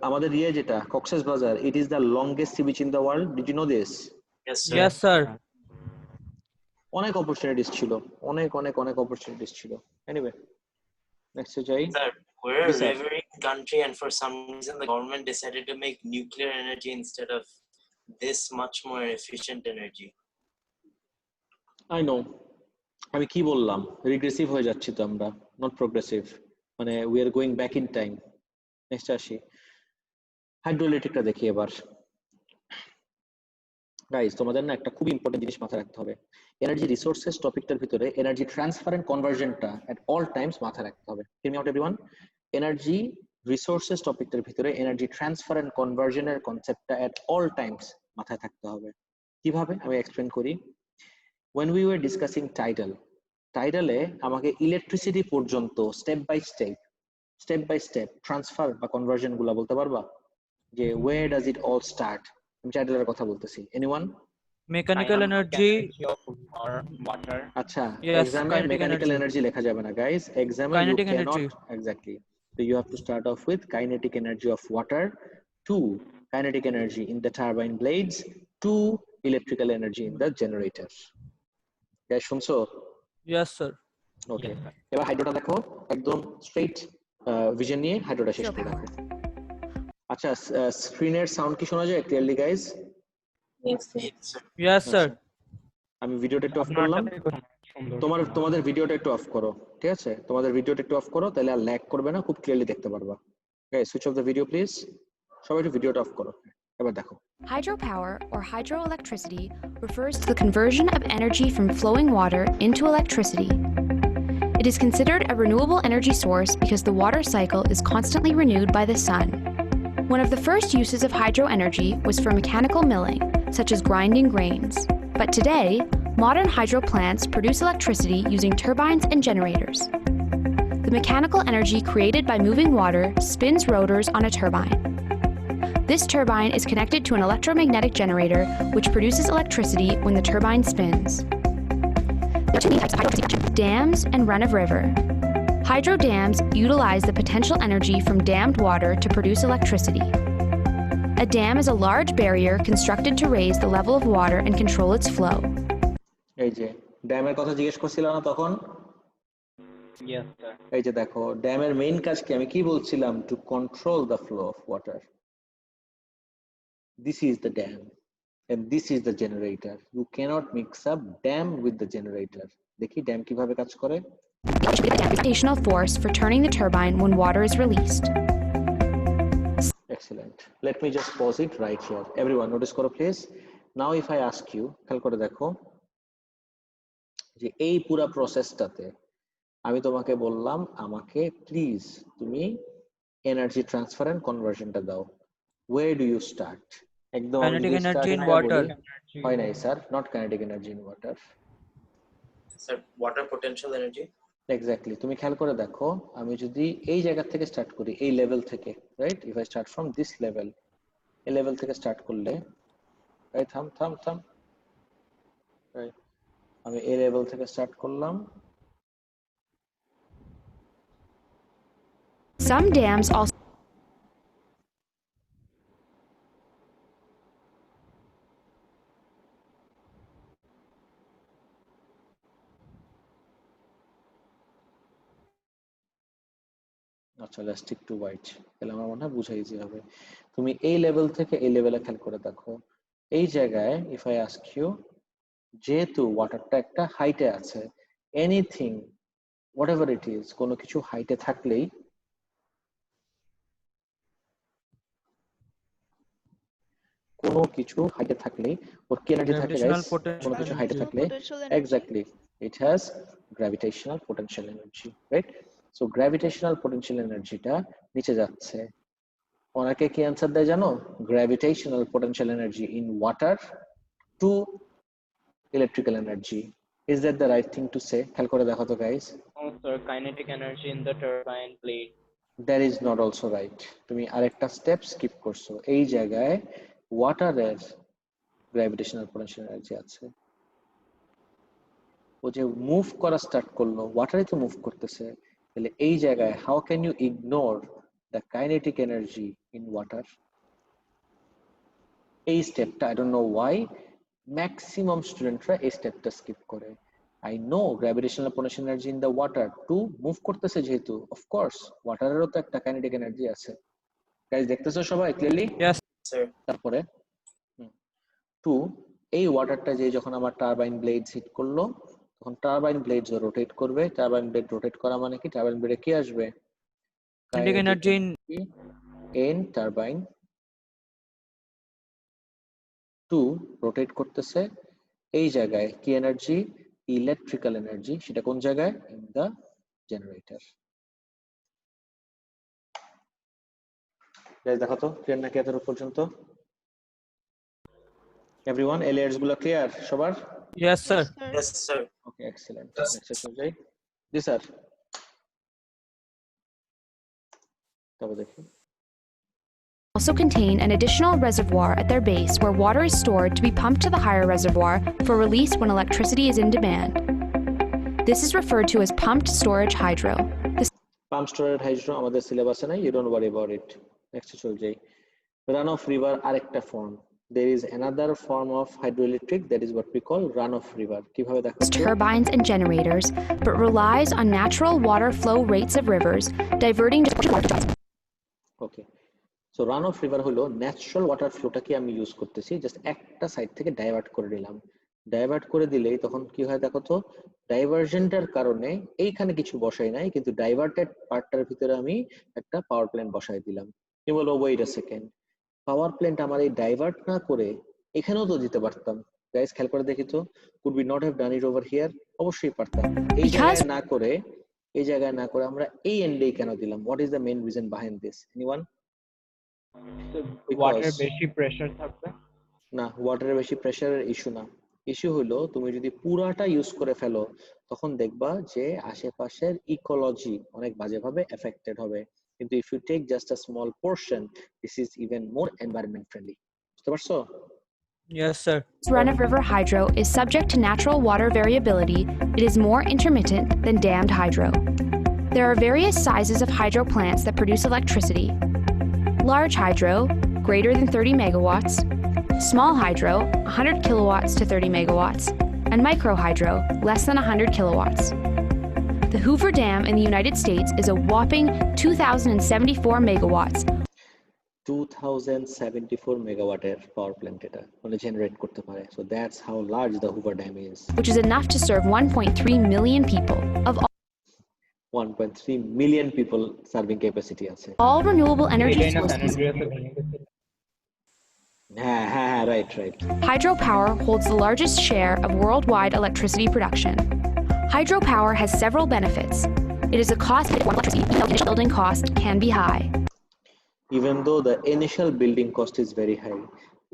আমাদের যেটা Cox's Bazar, it is the longest sea beach in the world. Did you know this? Yes sir. অনেক অপরচুনিটিস ছিল, অনেক অপরচুনিটিস ছিল। এনিওয়ে, নেক্সট যাই। Sir, we're a riverine country, and for some reason the government decided to make nuclear energy instead of this much more efficient energy. I know. আমি কি বললাম, regressive হয়ে যাচ্ছি তো আমরা, নট প্রোগ্রেসিভ। মানে we are going back in time. Next আসি, হাইড্রোইলেকট্রিকটা দেখি এবার। গাইস, তোমাদের না একটা খুব ইম্পর্টেন্ট জিনিস মাথায় রাখতে হবে। এনার্জি রিসোর্সেস টপিকটার ভিতরে এনার্জি ট্রান্সফার এন্ড কনভার্জনটা এট অল টাইমস মাথায় রাখতে হবে। Hear me out everyone. Energy resources টপিকটার ভিতরে এনার্জি ট্রান্সফার এন্ড কনভার্জনের কনসেপ্টটা এট অল টাইমস মাথায় থাকতে হবে। কিভাবে আমি এক্সপ্লেইন করি। When we were discussing tidal আমাকে ইলেকট্রিসিটি পর্যন্ত স্টেপ বাই স্টেপ ট্রান্সফার বা কনভার্জন গুলা বলতে পারবা? যে where does it all start? আমি টাইডালের কথা বলতেছি। Anyone? Mechanical energy. of water. আচ্ছা, Yes, এক্সামে kinetic মেকানিক্যাল energy. এনার্জি লেখা যাবে না গাইস, এক্সামে you Kinetic can't energy. Exactly, so you have to start off with kinetic energy of water, 2 kinetic energy in the turbine blades, 2 electrical energy in the generator. Guys শুনছো? Yes, sir. ওকে, এবার হাইড্রোটা দেখো, একদম straight vision নিয়ে হাইড্রোটা শেষ করে দেখো। আচ্ছা, স্ক্রিনের সাউন্ড কি শোনা যায় ক্লিয়ারলি গাইস? Yes, sir. আমি ভিডিওটা একটু অফ করলাম, তোমাদের ভিডিওটা একটু অফ করো, ঠিক আছে? তোমাদের ভিডিওটা একটু অফ করো, তাহলে আর ল্যাগ করবে না, খুব ক্লিয়ারলি দেখতে পারবা। Guys switch off the video please, সবাই একটু ভিডিওটা অফ করো, এবার দেখো। Hydropower, or hydroelectricity, refers to the conversion of energy from flowing water into electricity. It is considered a renewable energy source because the water cycle is constantly renewed by the sun. One of the first uses of hydroenergy was for mechanical milling, such as grinding grains. But today, modern hydro plants produce electricity using turbines and generators. The mechanical energy created by moving water spins rotors on a turbine. This turbine is connected to an electromagnetic generator, which produces electricity when the turbine spins. There are two main types of hydroelectricity: dams and run-of-river. Hydro dams utilize the potential energy from dammed water to produce electricity. A dam is a large barrier constructed to raise the level of water and control its flow. এই যে ড্যামের কথা জিজ্ঞেস করছিল না তখন? Yes, sir. এই যে দেখো, ড্যামের মেইন কাজ কি, আমি কি বলছিলাম? To control the flow of water. This is the dam and this is the generator. You cannot mix up dam with the generator. দেখি ড্যাম কিভাবে কাজ করে। Gravitational force for turning the turbine when water is released. Excellent. Let me just pause it right here. Everyone notice করো please. Now if I ask you, খেয়াল করে দেখো যে এই পুরো প্রসেসটাতে আমি তোমাকে বললাম আমাকে প্লিজ তুমি এনার্জি ট্রান্সফার এন্ড কনভার্সনটা দাও। Where do you start? একদম আমি Kinetic যদি energy in স্টার্টিংটা water. বলি, হয় নাই sir, not kinetic energy in water. Sir, water potential energy. Exactly, তুমি খেয়াল করে দেখো, আমি যদি এই জায়গা থেকে স্টার্ট করি, এই লেভেল থেকে, right, if I start from this level, এই লেভেল থেকে স্টার্ট করলে, এই থাম থাম থাম, রাইট, আমি এই লেভেল থেকে স্টার্ট করলাম। Some dams also আচ্ছা, লেটস স্টিক টু হোয়াইট, তাহলে আমার মনে হয় বুঝা ইজি হবে। তুমি এই লেভেল থেকে এই লেভেলে খেয়াল করে দেখো, এই জায়গায় ইফ আই আস্ক ইউ, যেহেতু ওয়াটারটা একটা হাইটে আছে, anything what ever it is, কোনো কিছু হাইটে থাকলেই কোনো কিছু হাইটে থাকলেই ওর কি এনার্জি থাকে গাইস? কোনো কিছু হাইটে থাকলে exactly it has gravitational potential energy, right? So gravitational potential এনার্জিটা নিচে যাচ্ছে। অনেকে কি অ্যান্সার দেয় জানো? Gravitational potential energy in water to electrical energy. Is that the right thing to say? খেয়াল করে দেখো তো guys. No, sir. Kinetic energy in the turbine blade. That is not also right. তুমি আরেকটা স্টেপ স্কিপ করছো। এই জায়গায় ওয়াটারের gravitational potential energy আছে। ও যে মুভ করা স্টার্ট করলো, ওয়াটারে তো মুভ করতেছে, তাহলে এই জায়গায় how can you ignore the kinetic energy in water? এই স্টেপটা I don't know why maximum স্টুডেন্টরা এই স্টেপটা স্কিপ করে। I know gravitational potential energy in the water to move করতেছে, যেহেতু অফকোর্স ওয়াটারেরও তো একটা কাইনেটিক এনার্জি আছে। গাইস দেখতেছো সবাই ক্লিয়ারলি? Yes, sir. তারপরে টু, এই ওয়াটারটা যে যখন আমার টারবাইন ব্লেডস হিট করলো, তখন টারবাইন ব্লেডস রোটেট করবে। টারবাইন ব্লেড রোটেট করা মানে কি? টারবাইন ব্লেডে কি আসবে? kinetic energy in turbine to rotate করতেছে। এই জায়গায় কি এনার্জি? Electrical energy. সেটা কোন জায়গায়? In the generator. গাইস দেখো তো ক্লিয়ার নাকি এতটুকু পর্যন্ত? এভরিওয়ান, এই লেয়ারস গুলো ক্লিয়ার সবার? Yes, sir. Yes, sir. ওকে, এক্সিলেন্ট। নেক্সট সেশন যাই। জি স্যার, তবে দেখি also contain an additional reservoir at their base where water is stored to be pumped to the higher reservoir for release when electricity is in demand. This is referred to as pumped storage hydro. Pump storage hydro আমাদের সিলেবাসে নাই, you don't worry about it. Next চল যাই। Runoff river আরেকটা form. There is another form of hydroelectric that is what we call runoff river. কিভাবে দেখো? Turbines and generators, but relies on natural water flow rates of rivers, diverting. Okay. So runoff river হলো natural water ফ্লোটাকে আমি use করতেছি, just একটা side থেকে divert করে দিলাম। Divert করে দিলেই তখন কি হয় দেখো তো, ডাইভার্জনটার কারণে এইখানে কিছু বসাই নাই, কিন্তু ডাইভার্টেড পার্টটার ভিতরে আমি একটা পাওয়ার প্ল্যান্ট বসাই দিলাম। কি বলো, wait a second, power plant আমার এই ডাইভার্ট না করে এখানেও তো দিতে পারতাম। গাইস খেয়াল করে দেখি তো, could be not have done it over here? অবশ্যই পারতাম। এই জায়গায় না করে, এই জায়গায় না করে আমরা এই এন্ডেই কেন দিলাম? What is the main reason behind this? Anyone? Water বেশি প্রেসার থাকবে না, ওয়াটারের বেশি প্রেসারের ইস্যু না। ইস্যু হলো তুমি যদি পুরাটা ইউজ করে ফেলো তখন দেখবা যে আশেপাশের ইকোলজি অনেক বাজেভাবে এফেক্টেড হবে। কিন্তু if you take just a small portion, this is even more environment friendly. বুঝতে পারছো? Yes, sir. Run-of-river hydro is subject to natural water variability. It is more intermittent than dammed hydro. There are various sizes of hydro plants that produce electricity. Large hydro, greater than 30 megawatts, small hydro, 100 kilowatts to 30 megawatts, and micro hydro, less than 100 kilowatts. The Hoover Dam in the United States is a whopping 2,074 megawatts. 2074 মেগাওয়াটের power plant এটা মানে generate করতে পারে। So that's how large the Hoover Dam is. Which is enough to serve 1.3 million people. Of 1.3 million people serving capacity আছে। all renewable energy sources, right. hydropower holds the largest share of worldwide electricity production. Hydropower has several benefits. It is a cost electricity, initial building cost can be high. Even though the initial building cost is very high.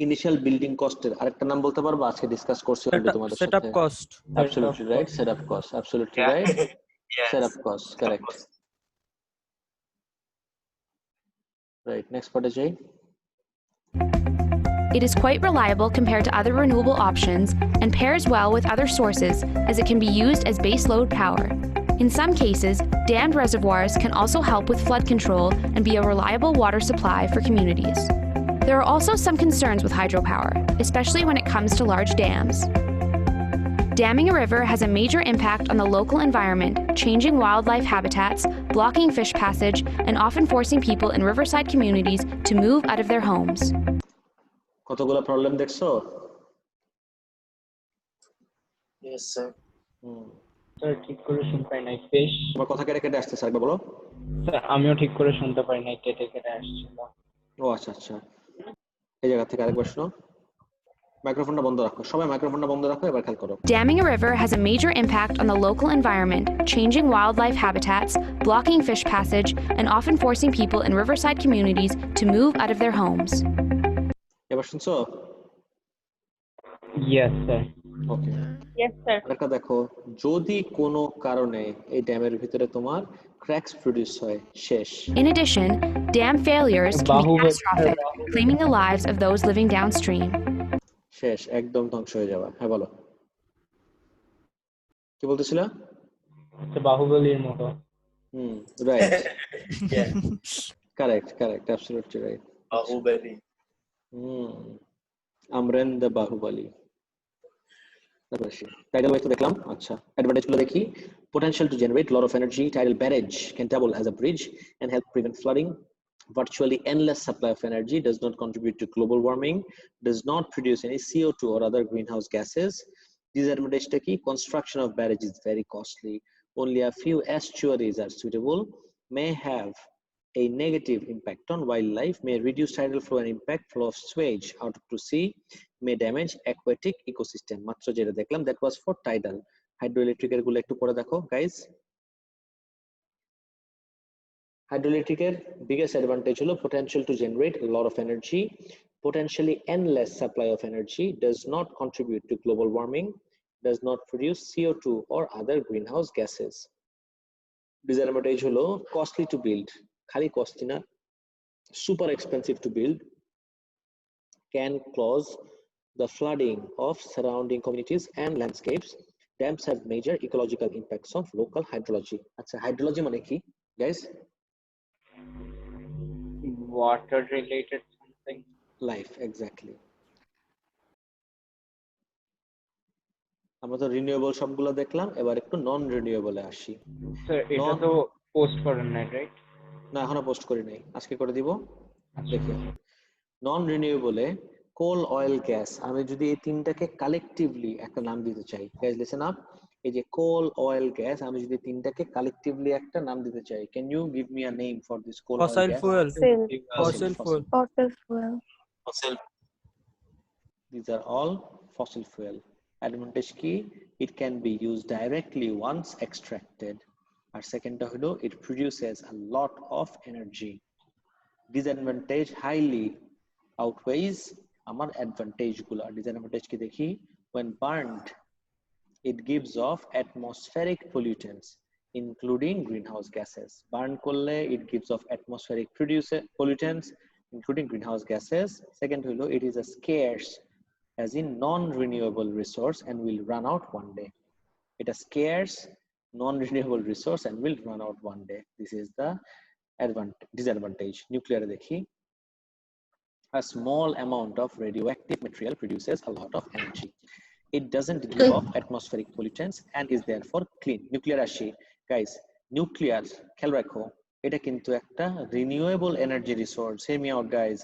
Initial building cost এর আরেকটা নাম বলতে পারবা? আজকে discuss করছি already তোমাদের সাথে। Setup cost. Absolutely right. Setup cost. Absolutely right. Yes. Setup cost. Correct. Right. Next part, Ajay. It is quite reliable compared to other renewable options and pairs well with other sources as it can be used as baseload power. In some cases, dammed reservoirs can also help with flood control and be a reliable water supply for communities. There are also some concerns with hydropower, especially when it comes to large dams. Damming a river has a major impact on the local environment, changing wildlife habitats, blocking fish passage, and often forcing people in riverside communities to move out of their homes. কতগুলো problem দেখছো? Yes, sir. Sir ঠিক করে শুনতে পাই নাই fish. তোমার কথা কেটে কেটে আসছে, স্যার বলো। স্যার আমিও ঠিক করে শুনতে পাই নাই, কেটে কেটে আসছিল। ও আচ্ছা। এই জায়গা থেকে আরেকবার শোনো। মাইক্রোফোনটা বন্ধ রাখো, সবাই মাইক্রোফোনটা বন্ধ রাখো, এবার খেয়াল করো। Damming a river has a major impact on the local environment, changing wildlife habitats, blocking fish passage, and often forcing people in riverside communities to move out of their homes. এবার শুনছো? Yes, sir. ওকে। Yes, sir. আরেকটা দেখো, যদি কোনো কারণে এই ড্যামের ভিতরে তোমার ক্র্যাকস প্রডিউস হয়, শেষ। In addition, dam failures can be catastrophic, claiming the lives of those living downstream. শেষ, একদম ধ্বংস হয়ে যাবে। হ্যাঁ বলো, কি বলতেছিলা? বাহুবলীর মতো। Right. Yeah. Correct, absolutely right. Bahubali. আমরেন দ্য বাহুবলী। Tidal wave তো দেখলাম, আচ্ছা অ্যাডভান্টেজ গুলো দেখি। Potential to generate a lot of energy. Tidal barrage can double as a bridge and help prevent flooding. Virtually endless supply of energy, does not contribute to global warming, does not produce any CO2 or other greenhouse gases. Disadvantage টা কি? Construction of barrage is very costly. Only a few estuaries are suitable, may have a negative impact on wildlife, may reduce tidal flow and impact flow of sewage out to sea, may damage aquatic ecosystem. মাত্র যেটা দেখলাম, that was for tidal. Hydroelectric এর গুলো একটু পড়ে দেখো guys. Hydroelectric এর biggest advantage হলো potential to generate a lot of energy, potentially endless supply of energy, does not contribute to global warming, does not produce CO2 or other greenhouse gases. Disadvantage হলো costly to build, খালি costly না, super expensive to build, can cause the flooding of surrounding communities and landscapes. Dams have major ecological impacts of local hydrology. আচ্ছা, hydrology মানে কি guys? Water related something. Life, exactly. আমরা তো renewable সবগুলো দেখলাম, এবার একটু নন রিনিউয়েবলে আসি। স্যার এটা তো পোস্ট করেন নাই রাইট? না, এখনো পোস্ট করি নাই, আজকে করে দিব। দেখি নন রিনিউয়েবলে কোল, অয়েল, গ্যাস, আমি যদি এই তিনটাকে কালেকটিভলি একটা নাম দিতে চাই, গাইস লিসেন আপ, এই যে কোল, অয়েল, গ্যাস, আমি যদি তিনটাকে কালেকটিভলি একটা নাম দিতে চাই, can you give me a name for this coal, oil, Fossil gas? fuel. Fossil Fossil fuel. Fossil fuel. Fossil. These are all fossil fuel. Advantage কি, it can be used directly once extracted. আর সেকেন্ডটা হলো it produces a lot of energy. Disadvantage highly outweighs আমার advantage গুলা। Disadvantage কি দেখি, when burned it gives off atmospheric pollutants including greenhouse gases. Burn করলে it gives off atmospheric pollutants including greenhouse gases. Second হলো it is a scarce as in non-renewable resource and will run out one day. It is scarce non-renewable resource and will run out one day. This is the disadvantage. Nuclear দেখি, a small amount of radioactive material produces a lot of energy. It doesn't give off atmospheric pollutants and is therefore clean. Nuclear আসি, guys, nuclear খেয়াল রাখো, এটা কিন্তু একটা renewable energy resource. Hear me out guys,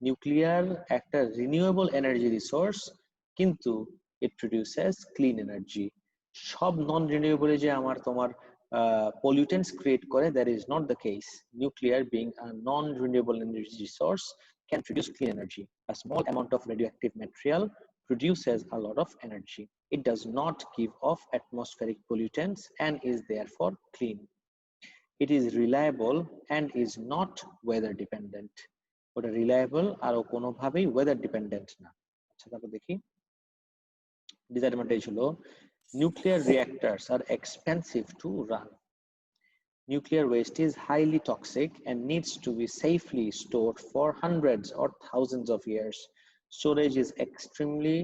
nuclear একটা renewable energy resource, কিন্তু it produces clean energy. সব non renewable যে আমার তোমার pollutants create করে, that is not the case. Nuclear being a non renewable energy resource can produce clean energy. A small amount of radioactive material produces a lot of energy. It does not give off atmospheric pollutants and is therefore clean. It is reliable and is not weather dependent. ওটা reliable আর কোনোভাবেই weather dependent না। আচ্ছা, তারপর দেখি disadvantage হলো nuclear reactors are expensive to run. Nuclear waste is highly toxic and needs to be safely stored for hundreds or thousands of years. Storage is extremely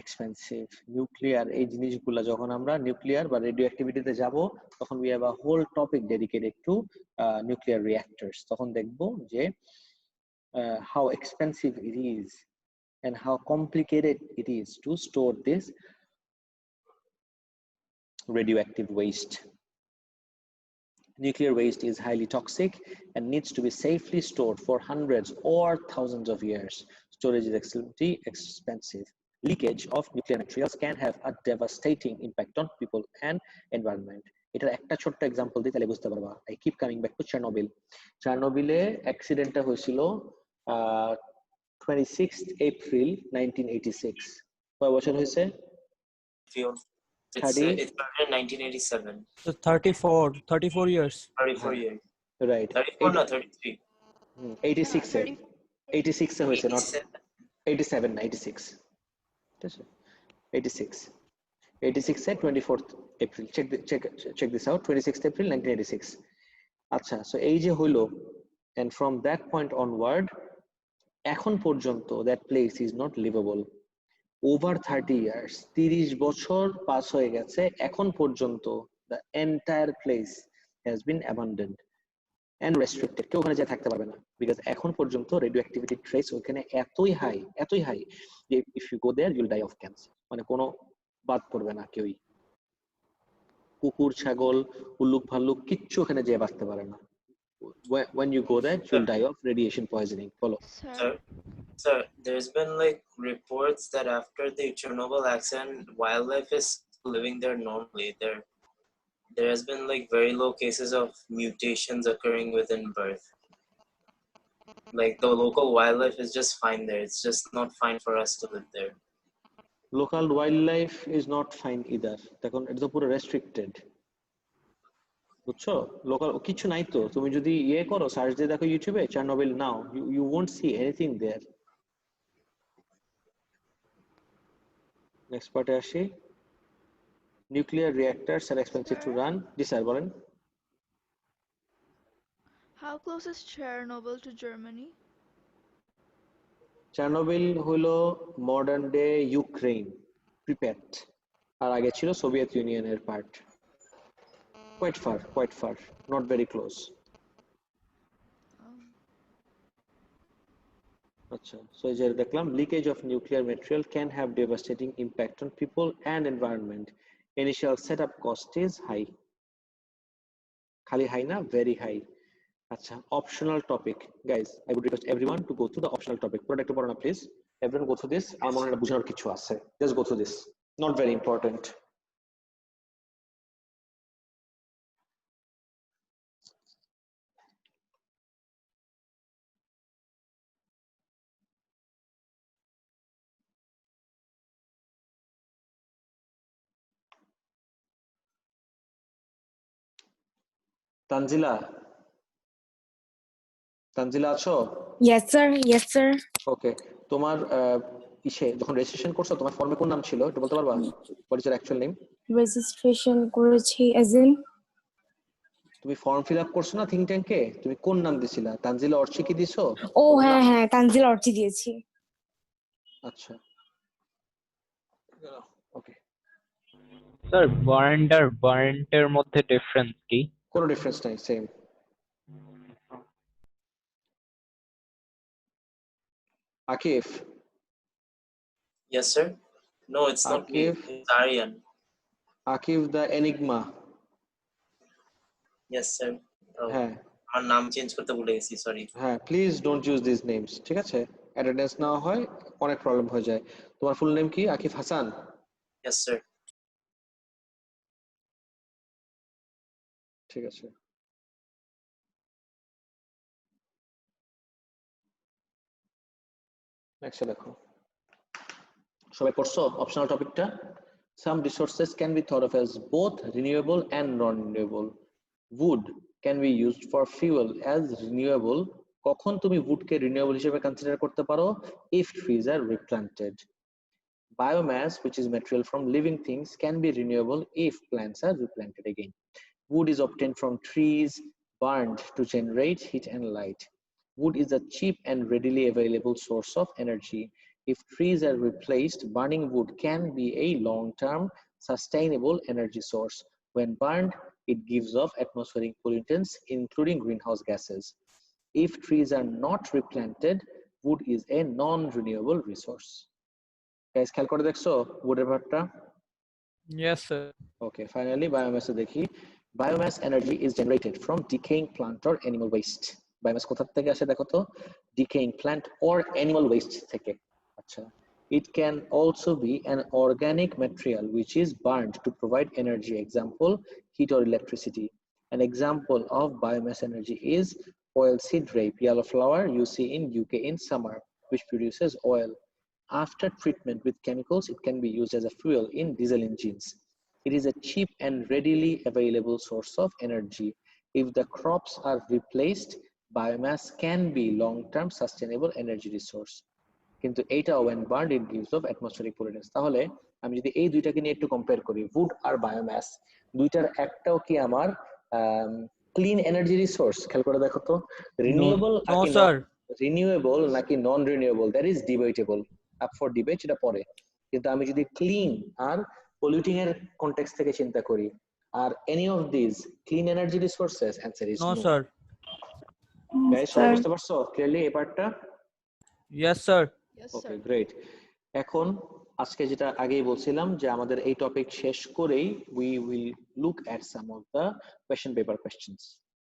expensive. Nuclear এই জিনিসগুলো যখন আমরা nuclear বা রেডিওঅ্যাক্টিভিটিতে যাব, তখন we have a whole topic dedicated to nuclear reactors. তখন দেখব যে how expensive it is and how complicated it is to store this radioactive waste. Nuclear waste is highly toxic and needs to be safely stored for hundreds or thousands of years. Storage is extremely expensive. Leakage of nuclear materials can have a devastating impact on people and environment. এটার একটা ছোট্ট example দিই, তাহলে বুঝতে পারবা। I keep coming back to Chernobyl. Chernobyl-এ অ্যাক্সিডেন্টটা হয়েছিল 26th April 1986. কয় বছর হয়েছে? It started in 1987. So 34 years. 34 years. Right. 34 না 33. 86 এ হয়েছে, not 87 না 86. ঠিক আছে, 86 এ 24th April. Check this out, 26th April 1986. আচ্ছা, so এই যে হইলো, and from that point onward এখন পর্যন্ত that place is not livable. Over 30 years, 30 বছর পাস হয়ে গেছে, এখন পর্যন্ত the entire place has been abandoned and restricted. কেউ ওখানে যা থাকতে পারবে না, because এখন পর্যন্ত radioactivity trace ওখানে এতই হাই যে if you go there you'll die of cancer. মানে কোনো বাদ পড়বে না কেউই, কুকুর, ছাগল, উল্লুক ভাল্লুক কিচ্ছু ওখানে যেয়ে বাঁচতে পারে না। When you go there you'll die of radiation poisoning. Follow. Sir, there's been like reports that after the Chernobyl accident, wildlife is living there normally. There has been like very low cases of mutations occurring within birth. Like the local wildlife is just fine there. It's just not fine for us to live there. Local wildlife is not fine either. দেখুন এটা তো পুরো restricted. বুঝছো, local কিছু নাই তো। তুমি যদি করো, সার্চ দিয়ে দেখো ইউটিউবে Chernobyl now, you won't see anything there. Next পার্টে আসি। Nuclear reactors are expensive to run. G sir বলেন। How close is Chernobyl to Germany? চার্নোবিল হলো মডার্ন ডে ইউক্রেন, প্রিপেট, আর আগে ছিল সোভিয়েত ইউনিয়নের part. quite far, not very close. আচ্ছা, so এই যে দেখলাম, leakage of nuclear material can have devastating impact on people and environment. Initial setup cost is high. খালি high না, very high. আচ্ছা, optional topic. Guys, I would request everyone to go through the optional topic. পুরোটা একটু পড়ো না please. Everyone go through this. আমার মনে হয় বোঝানোর কিছু আছে. Just go through this. Not very important. Tanzila, Tanzila আছো? Yes, sir. Yes, sir. ওকে, তোমার ইসে যখন রেজিস্ট্রেশন করছো তোমার ফর্মে কোন নাম ছিল একটু বলতে পারবা? What is your actual name? Registration করেছি as in তুমি ফর্ম ফিল আপ করছো না থিঙ্ক ট্যাঙ্কে, তুমি কোন নাম দিছিলা? তানজিলা অর্চি কি দিছো? ও হ্যাঁ হ্যাঁ তানজিলা অর্চি দিয়েছি। আচ্ছা, ওকে। স্যার বার্ন্ড আর বার্ন্টের মধ্যে ডিফারেন্স কি? কোনো ডিফারেন্স নাই, same. Akif. Yes, sir. No, it's not me. Akif. It's Aryan. Akif the Enigma. Yes, sir. হ্যাঁ, আমার নাম চেঞ্জ করতে ভুলে গেছি, সরি। হ্যাঁ, please don't use this names, ঠিক আছে? অ্যাটেন্ডেন্স না হয় অনেক প্রবলেম হয়ে যায়। তোমার ফুল নেম কি? আকিফ হাসান? Yes, sir. ঠিক আছে। নেক্সট দেখো, সবাই পড়ছো অপশনাল টপিকটা? Some resources can be thought of as both renewable and non-renewable. Wood can be used for fuel as renewable. কখন তুমি woodকে renewable হিসেবে কনসিডার করতে পারো? If trees are replanted. Biomass, which is material from living things, can be renewable if plants are replanted again. Wood is obtained from trees burned to generate heat and light. Wood is a cheap and readily available source of energy. If trees are replaced, burning wood can be a long-term sustainable energy source. When burned, it gives off atmospheric pollutants, including greenhouse gases. If trees are not replanted, wood is a non-renewable resource. Guys, খেয়াল করে দেখছো wood-এর ব্যাপারটা? Yes, sir. Okay, finally, biomass দেখি। Biomass energy is generated from decaying plant or animal waste. Biomass কোথা থেকে আসে দেখো তো? Decaying plant or animal waste থেকে। আচ্ছা, it can also be an organic material which is burned to provide energy. Example, heat or electricity. An example of biomass energy is oilseed rape, yellow flower you see in UK in summer, which produces oil. After treatment with chemicals, it can be used as a fuel in diesel engines. It is a cheap and readily available source of energy. If the crops are replaced, biomass can be long-term sustainable energy resource. কিন্তু এইটা when burned it gives off atmospheric pollutants. তাহলে আমি যদি এই দুইটাকে নিয়ে একটু compare করি, wood আর বায়োমাস, দুইটার একটাও কি আমার ক্লিন এনার্জি রিসোর্স? খেয়াল করে দেখো তো, রিনিউয়েবল রিনিউয়েবল নাকি non renewable, that is debatable, up for debate, এটা পরে। কিন্তু আমি যদি ক্লিন আর পলিউটিং এর কনটেক্সট থেকে চিন্তা করি, are any of this clean energy resources? Answer is no. Sir. Guys, সবাই বুঝতে পারছো ক্লিয়ারলি এই পার্টটা? Yes, sir. Okay, great. এখন আজকে যেটা আগেই বলছিলাম যে আমাদের এই টপিক শেষ করেই we will look at some of the question paper questions.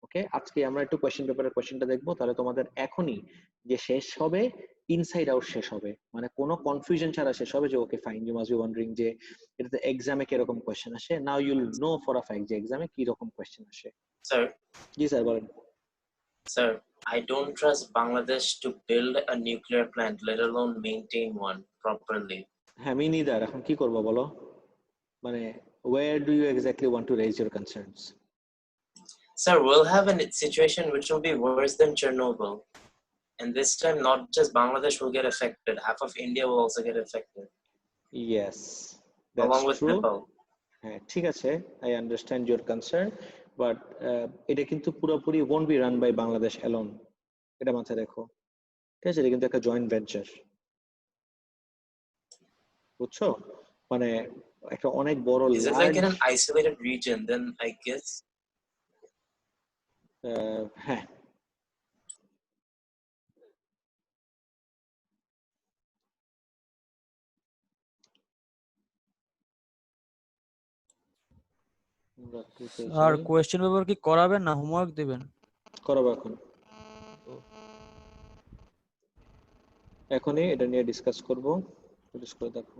ওকে, আজকে আমরা একটু কোয়েশ্চেন পেপারের কোয়েশ্চেনটা দেখবো, তাহলে তোমাদের এখনই যে শেষ হবে ইনসাইড আউট শেষ হবে, মানে কোনো কনফিউশন ছাড়া শেষ হবে যে okay fine, you must be wondering যে এটাতে এক্সামে কি রকম কোয়েশ্চেন আসে। Now you will know for a fact যে এক্সামে কি রকম কোয়েশ্চেন আসে। স্যার, জি স্যার বলেন। Sir, I don't trust Bangladesh to build a nuclear plant, let alone maintain one properly. হ্যাঁ, মি নিদার। এখন কি করবো বলো? মানে where do you exactly want to raise your concerns? Sir, we'll have a situation which will be worse than Chernobyl. And this time, not just Bangladesh will get affected, half of India will also get affected. Yes, that's along with true. Nepal. হ্যাঁ, ঠিক আছে, I understand your concern, but এটা কিন্তু পুরোপুরি won't be run by Bangladesh alone, এটা মাথায় রেখো, ঠিক আছে? এটা কিন্তু একটা জয়েন্ট ভেঞ্চার, বুঝছো? মানে একটা অনেক বড় Is it like in an isolated region? Then I guess. হ্যাঁ, আর কোয়েশ্চেন পেপার কি করাবেন না হোমওয়ার্ক দিবেন? করাবো এখনই এটা নিয়ে ডিসকাস করব, নোটিস করে দেখো।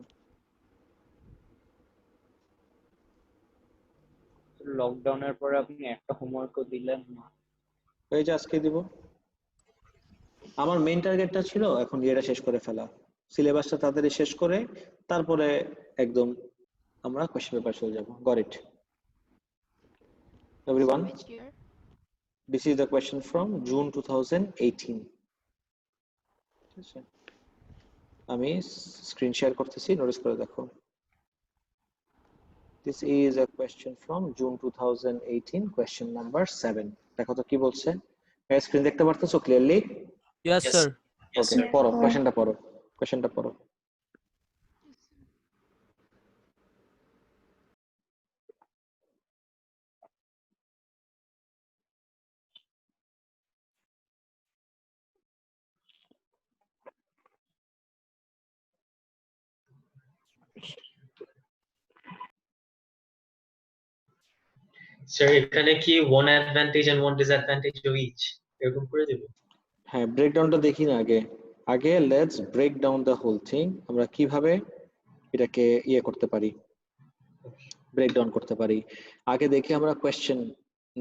লকডাউনের পরে আপনি একটা হোমওয়ার্কও দিলেন না। এই যে আজকে দিব। আমার মেইন টার্গেটটা ছিল এখন এটা শেষ করে ফেলা, সিলেবাসটা তাড়াতাড়ি শেষ করে তারপরে একদম আমরা কোশ্চেন পেপার চলে যাব। Got it everyone? Which year? This is the question from June 2018. ঠিক আছে, আমি স্ক্রিন শেয়ার করতেছি, নোটিস করে দেখো। This is a question from June 2018, question number 7. দেখো তো কি বলছে। স্ক্রিন দেখতে পারতেছো ক্লিয়ারলি? Yes sir. ওকে, পড়ো কোশ্চেনটা, পড়ো। স্যার এখানে কি one advantage and one disadvantage of each এরকম করে দেব? হ্যাঁ, ব্রেকডাউনটা দেখি না আগে let's break down the whole thing. আমরা কিভাবে এটাকে করতে পারি, ব্রেকডাউন করতে পারি। আগে দেখি আমরা question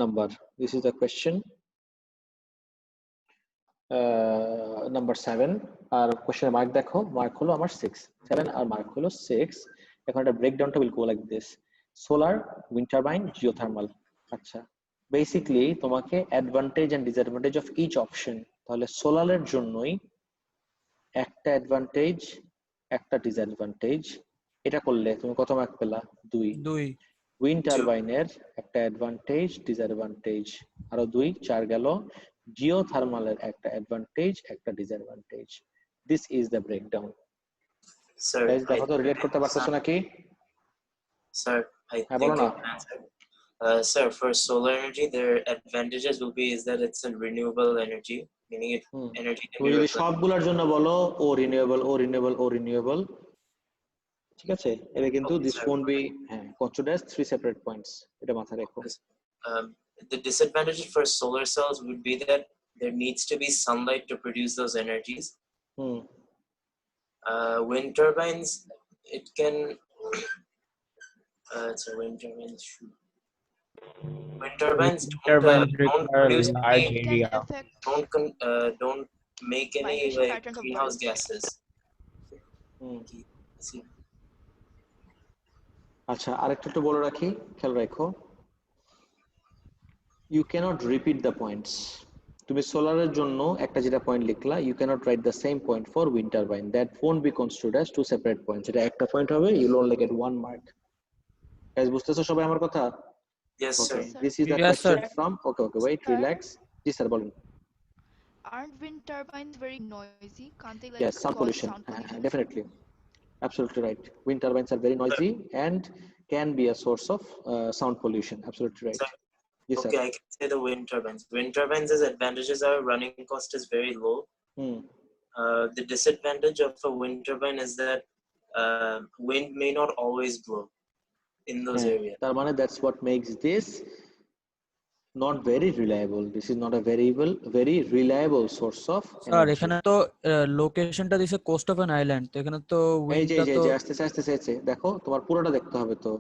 number. This is the question number 7, আর কোয়েশ্চেনের মার্ক দেখো, মার্ক হলো আমার 6, 7 আর মার্ক হলো 6। এখন এটা ব্রেকডাউনটা will go like this: solar, wind turbine, geothermal. আচ্ছা, বেসিক্যালি তোমাকে advantage and disadvantage of each option, তাহলে সোলারের জন্যই একটা অ্যাডভান্টেজ একটা ডিসঅ্যাডভান্টেজ, এটা করলে তুমি কত মার্ক পেলা? 2। উইন্ড টারবাইনের একটা অ্যাডভান্টেজ ডিসঅ্যাডভান্টেজ, আরো 2, 4 গেল। জিওথার্মালের একটা অ্যাডভান্টেজ একটা disadvantage. This is the breakdown. Sir, দেখো তো রিলেট করতে পারতেছো নাকি? Sir, I হ্যাঁ, think বলো না। I answered. Sir, for solar energy, their advantages will be is that it's a renewable energy, meaning it energy can তুমি be যদি replenished. সবগুলোর জন্য বলো ও রিনিউয়েবল, ঠিক আছে, এটা কিন্তু this won't be considered as 3 separate points, এটা মাথায় রেখো। The disadvantage for solar cells would be that there needs to be sunlight to produce those energies. Wind turbines, it can so wind turbines don't produce any, don't make any like greenhouse gases. আচ্ছা, আরেকটা একটু বলে রাখি, খেয়াল রাখো, you cannot repeat the points. তুমি সোলারের জন্য একটা যেটা point লিখলা, you cannot write the same point for wind turbine. That won't be considered as 2 separate points. এটা একটা পয়েন্ট হবে, you will only get 1 mark. Guys, বুঝতেছো সবাই আমার কথা? Yes sir. This is the question from wait, relax. G sir বলুন। Aren't wind turbines very noisy? Can't they Yes, sound pollution. Definitely, absolutely right. Wind turbines are very noisy and can be a source of sound pollution. Absolutely right. Sir, yes okay, sir. I can say the wind turbines. Wind turbines' advantages are running cost is very low. The disadvantage of a wind turbine is that wind may not always blow in those areas. তার মানে that's what makes this not very reliable. This is not a very reliable source of energy. Sir এখানে তো লোকেশনটা দিছে coast of an island, তো এখানে তো উইন্ডটা তো আস্তে দেখো, তোমার পুরোটা দেখতে হবে তো।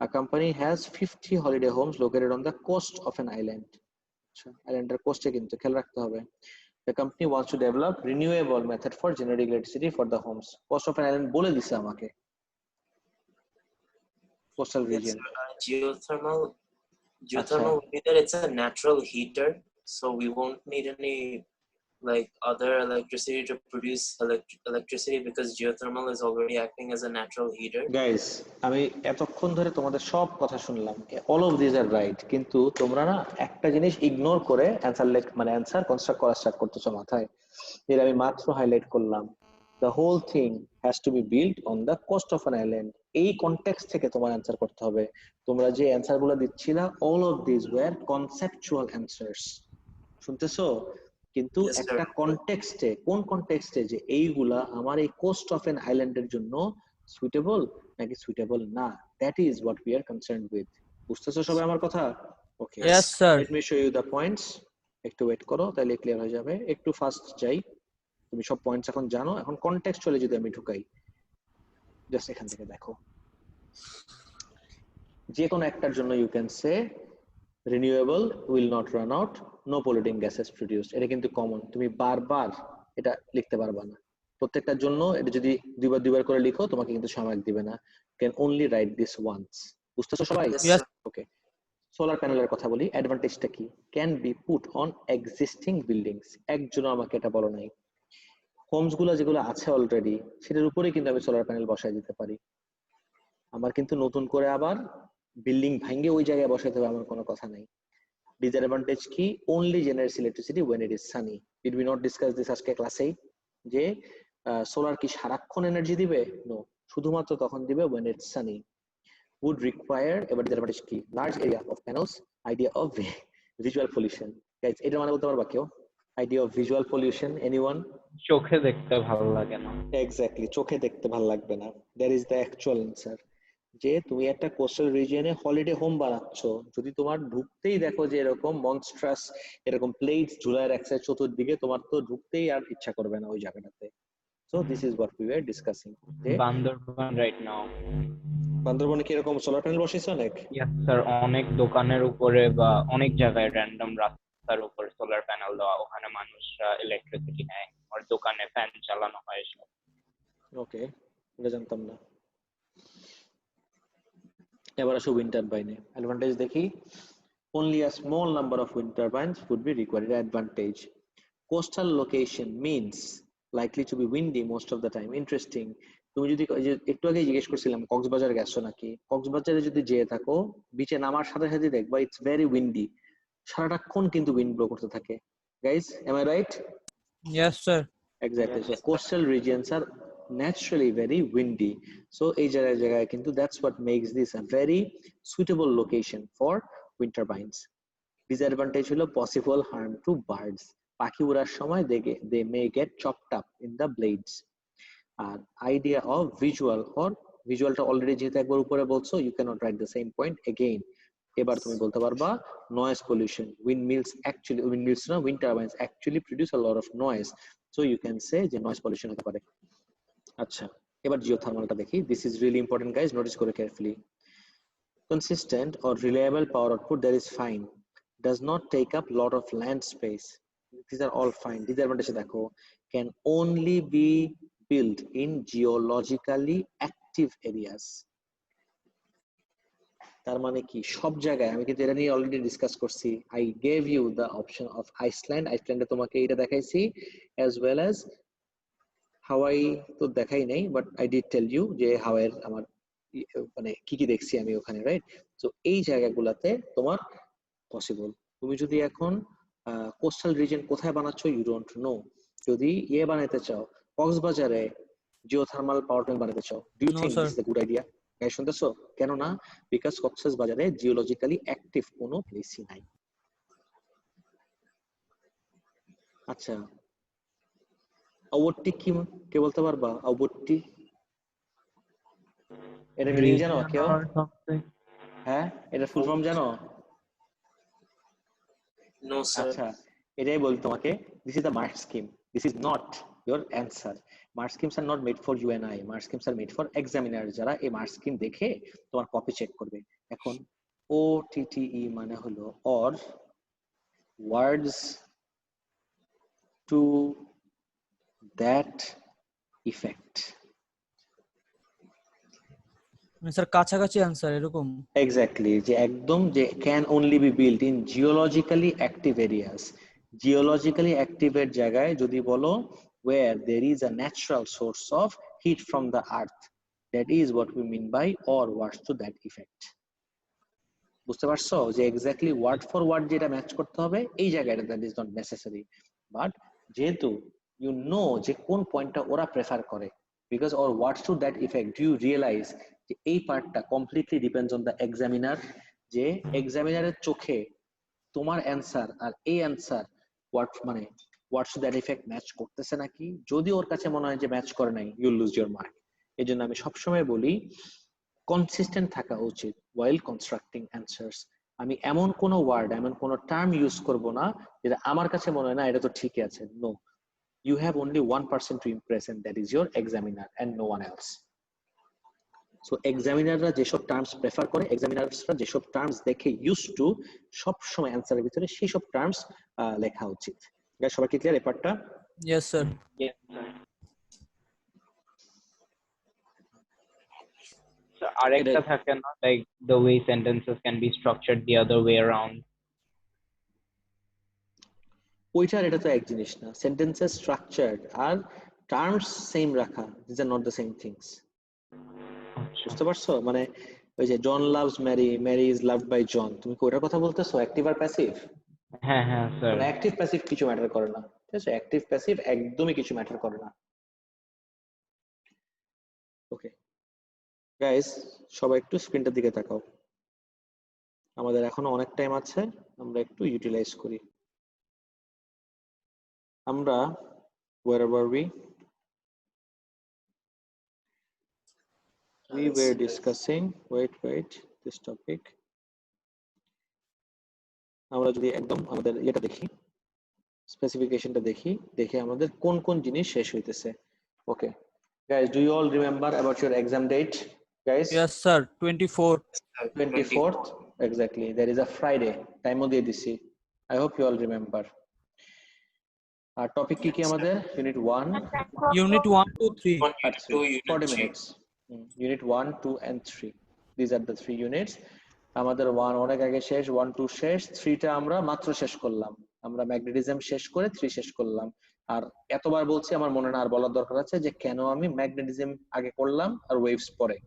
A company has 50 holiday homes located on the coast of an island. আচ্ছা, আইল্যান্ডের কোস্টে কিন্তু খেয়াল রাখতে হবে। The company wants to develop renewable method for generating electricity for the homes. Coast of an island বলে দিছে আমাকে, coastal region. Geothermal would be that it's a natural heater, so we won't need any like other electricity to produce electricity because geothermal is already acting as a natural heater? Guys, আমি এতক্ষণ ধরে তোমাদের সব কথা শুনলাম, all of this are right, কিন্তু তোমরা না একটা জিনিস ইগনোর করে অ্যান্সার কনস্ট্রাক্ট করা স্টার্ট করতেছো মাথায়। এর আমি মাত্র হাইলাইট করলাম, the whole thing has to be built on the coast of an island. এই কনটেক্সট থেকে তোমার অ্যান্সার করতে হবে। তোমরা যে অ্যান্সার গুলো দিচ্ছিলা, all of this were conceptual answers, শুনতেছো? কিন্তু Yes, sir. একটা কনটেক্সটে, কোন কনটেক্সটে যে এইগুলা আমার এই কোস্ট অফ অ্যান আইল্যান্ডের জন্য সুইটেবল নাকি সুইটেবল না, that is what we are concerned with. বুঝতেছো সবাই আমার কথা? Okay, Yes, sir. Let me show you the points. একটু ওয়েট করো, তাহলে ক্লিয়ার হয়ে যাবে। একটু ফাস্ট যাই, তুমি সব পয়েন্টস এখন জানো। এখন কনটেক্সচুয়ালি যদি আমি ঢুকাই, জাস্ট এখান থেকে দেখো, যে কোনো একটার জন্য you can say renewable will not run out, no polluting gases produced. এটা কিন্তু কমন, তুমি বারবার এটা লিখতে পারবা না। প্রত্যেকটার জন্য এটা যদি দুইবার করে লিখো, তোমাকে কিন্তু সময় দিবে না। Can only write this once. বুঝতেছো সবাই? Yes. ওকে, সোলার প্যানেলের কথা বলি। অ্যাডভান্টেজটা কি? Can be put on existing buildings. একজন আমাকে এটা বলো নাই। হোমস গুলো যেগুলো আছে অলরেডি, সেটার উপরে কিন্তু আমি সোলার প্যানেল বসাই দিতে পারি। আমার কিন্তু নতুন করে আবার বিল্ডিং ভাঙে ওই জায়গায় বসাইতে হবে আমার কোনো কথা নাই। ডিসঅ্যাডভান্টেজ কি? only generates electricity when it is sunny. Did we not discuss this আজকে ক্লাসে, যে সোলার কি সারাক্ষণ এনার্জি দিবে? নো, শুধুমাত্র তখন দিবে when it's sunny. Would require, এবার ডিসঅ্যাডভান্টেজ কি? large area of panels, idea of visual pollution. Guys, এটা মানে বলতে পারবা কেউ? idea of visual pollution, anyone? চোখে দেখতে ভালো লাগে না। এক্স্যাক্টলি, চোখে দেখতে ভালো লাগবে না, that is the actual answer. যে তুমি একটা কোস্টাল রিজিয়নে হলিডে হোম বানাচ্ছ, যদি তোমার ঢুকতেই দেখো যে এরকম মনস্ট্রাস এরকম প্লেটস ঝুলায় রাখছে চতুর্দিকে, তোমার তো ঢুকতেই আর ইচ্ছা করবে না ওই জায়গাটাতে। So this is what we are discussing. Bandarban right now, বান্দরবনে কি এরকম সোলার প্যানেল বসাইছে অনেক? ইয়েস স্যার, অনেক দোকানের উপরে বা অনেক জায়গায় র্যান্ডম রাস্তার উপর সোলার প্যানেল দেওয়া, ওখানে মানুষরা ইলেকট্রিসিটি নেয় আর দোকানে ফ্যান চালানো হয় সব। ওকে, এটা জানতাম না। এবার আসো উইন্ড টারবাইনে। অ্যাডভান্টেজ দেখি, only a small number of wind turbines would be required. Advantage, coastal location means likely to be windy most of the time. Interesting. তুমি যদি একটু আগে জিজ্ঞেস করছিলাম কক্সবাজার গেছো নাকি, কক্সবাজারে যদি যেয়ে থাকো, বিচে নামার সাথে সাথে দেখবা ইটস ভেরি উইন্ডি, সারাটাক্ষণ কিন্তু উইন্ড ব্লো করতে থাকে। Guys, am I right? Yes, sir. Exactly. So coastal regions are naturally very windy. So এই জায়গায় কিন্তু that's what makes this a very suitable location for wind turbines. Disadvantage হলো possible harm to birds. পাখি উড়ার সময় they may get chopped up in the blades. আর idea of visualটা already যেহেতু একবার উপরে বলছো, you cannot write the same point again. এবার তুমি বলতে পারবা noise pollution. Wind turbines actually produce a lot of noise. So you can say যে noise pollution হতে পারে। আচ্ছা, এবার জিওথার্মালটা দেখি। This is really important guys, notice করে carefully. Consistent or reliable power output, that is fine. Does not take up lot of land space. These are all fine. Disadvantage দেখো, can only be built in geologically active areas. তার মানে কি? সব জায়গায়, আমি কিন্তু এটা নিয়ে অলরেডি ডিসকাস করছি। I gave you the option of Iceland. আইসল্যান্ডে তোমাকে এটা দেখাইছি, as well as হাওয়াই তো দেখাই নাই, but I did tell you যে হাওয়াইয়ের আমার মানে কি কি দেখছি আমি ওখানে, রাইট? তো এই জায়গাগুলোতে তোমার পসিবল। তুমি যদি এখন কোস্টাল রিজন কোথায় বানাচ্ছ, ইউ ডোন্ট নো। যদি বানাইতে চাও কক্সবাজারে জিওথার্মাল পাওয়ার প্ল্যান্ট বানাইতে চাও, do you think this is a good idea? Guys শুনতেছো? কেন না? বিকজ কক্সবাজারে জিওলজিক্যালি অ্যাক্টিভ কোনো প্লেসই নাই। আচ্ছা, অবট্টি কি কে বলতে পারবা? অবট্টি এটা মিনিং জানো কেউ? হ্যাঁ, এটা ফুল ফর্ম জানো? No sir. আচ্ছা, এটাই বলি তোমাকে, this is the mark scheme, this is not your answer. Mark schemes are not made for you and I, mark schemes are made for examiner, যারা এই মার্ক স্কিম দেখে তোমার copy check করবে। এখন OTTE মানে হলো or words to that effect. Sir কাছাকাছি answer এরকম। এক্স্যাক্টলি, যে একদম যে can only be built in geologically active areas. Geologically অ্যাক্টিভের জায়গায় যদি বলো where there is a natural source of heat from the earth, that is what we mean by or words to that effect. বুঝতে পারছো যে exactly word for word যেটা match করতে হবে এই জায়গাটা that is not necessary, but যেহেতু you know যে কোন পয়েন্টটা ওরা প্রেফার করে, because or words to that effect, do you realize যে এই পার্টটা completely depends on the examiner, যে এক্সামিনারের চোখে তোমার অ্যান্সার আর এই অ্যান্সার মানে words to that effect match করতেছে নাকি। যদি ওর কাছে মনে হয় যে ম্যাচ করে নাই, ইউ লুজ ইউর মার্ক। এই জন্য আমি সবসময় বলি কনসিস্টেন্ট থাকা উচিত while constructing answers। আমি এমন কোনো ওয়ার্ড, এমন কোনো টার্ম ইউজ করব না যেটা আমার কাছে মনে হয় না এটা তো ঠিকই আছে। No, you have only one person to impress and that is your examiner and no one else. So examinerরা যেসব টার্মস প্রেফার করে, এক্সামিনারসরা যেসব টার্মস দেখে ইউজড টু, সব সময় অ্যানসারের ভিতরে সেই সব টার্মস লেখা উচিত। গাইস সবাই কি ক্লিয়ার এই পার্টটা? Yes sir. আরেকটা থাকে না, like the way sentences can be structured the other way around. ওইটার এটা তো এক জিনিস না, সেন্টেন্সেস স্ট্রাকচার্ড আর টার্মস সেম রাখা, this are not the same things. বুঝতে পারছো? মানে ওই যে John loves Mary, Mary is loved by John, তুমি কি ওটার কথা বলতেছো? অ্যাক্টিভ আর প্যাসিভ? হ্যাঁ হ্যাঁ স্যার। মানে অ্যাক্টিভ প্যাসিভ কিছু ম্যাটার করে না, ঠিক আছে? অ্যাক্টিভ প্যাসিভ একদমই কিছু ম্যাটার করে না। ওকে গাইস, সবাই একটু স্ক্রিনটার দিকে তাকাও। আমাদের এখনো অনেক টাইম আছে, আমরা একটু ইউটিলাইজ করি। আমরা where were we? We were discussing, wait this topic. আমরা যদি একদম আমাদের এটা দেখি, স্পেসিফিকেশনটা দেখে আমাদের কোন কোন জিনিস শেষ হইতেছে। ওকে guys, do you all remember about your exam date guys? Yes sir, 24th exactly, there is a Friday, time ও দিয়ে দিছি। I hope you all remember. আর টপিক কি আমাদের? Unit 1 2 3 40 minutes. Unit 1 2 and 3, these are the 3 units. আমাদের 1 অনেক আগে শেষ, 1 2 শেষ, 3 টা আমরা মাত্র শেষ করলাম। আমরা ম্যাগনেটিজম শেষ করে 3 শেষ করলাম। আর এতবার বলছি আমার মনে না আর বলার দরকার আছে যে কেন আমি ম্যাগনেটিজম আগে করলাম আর ওয়েভস পরে।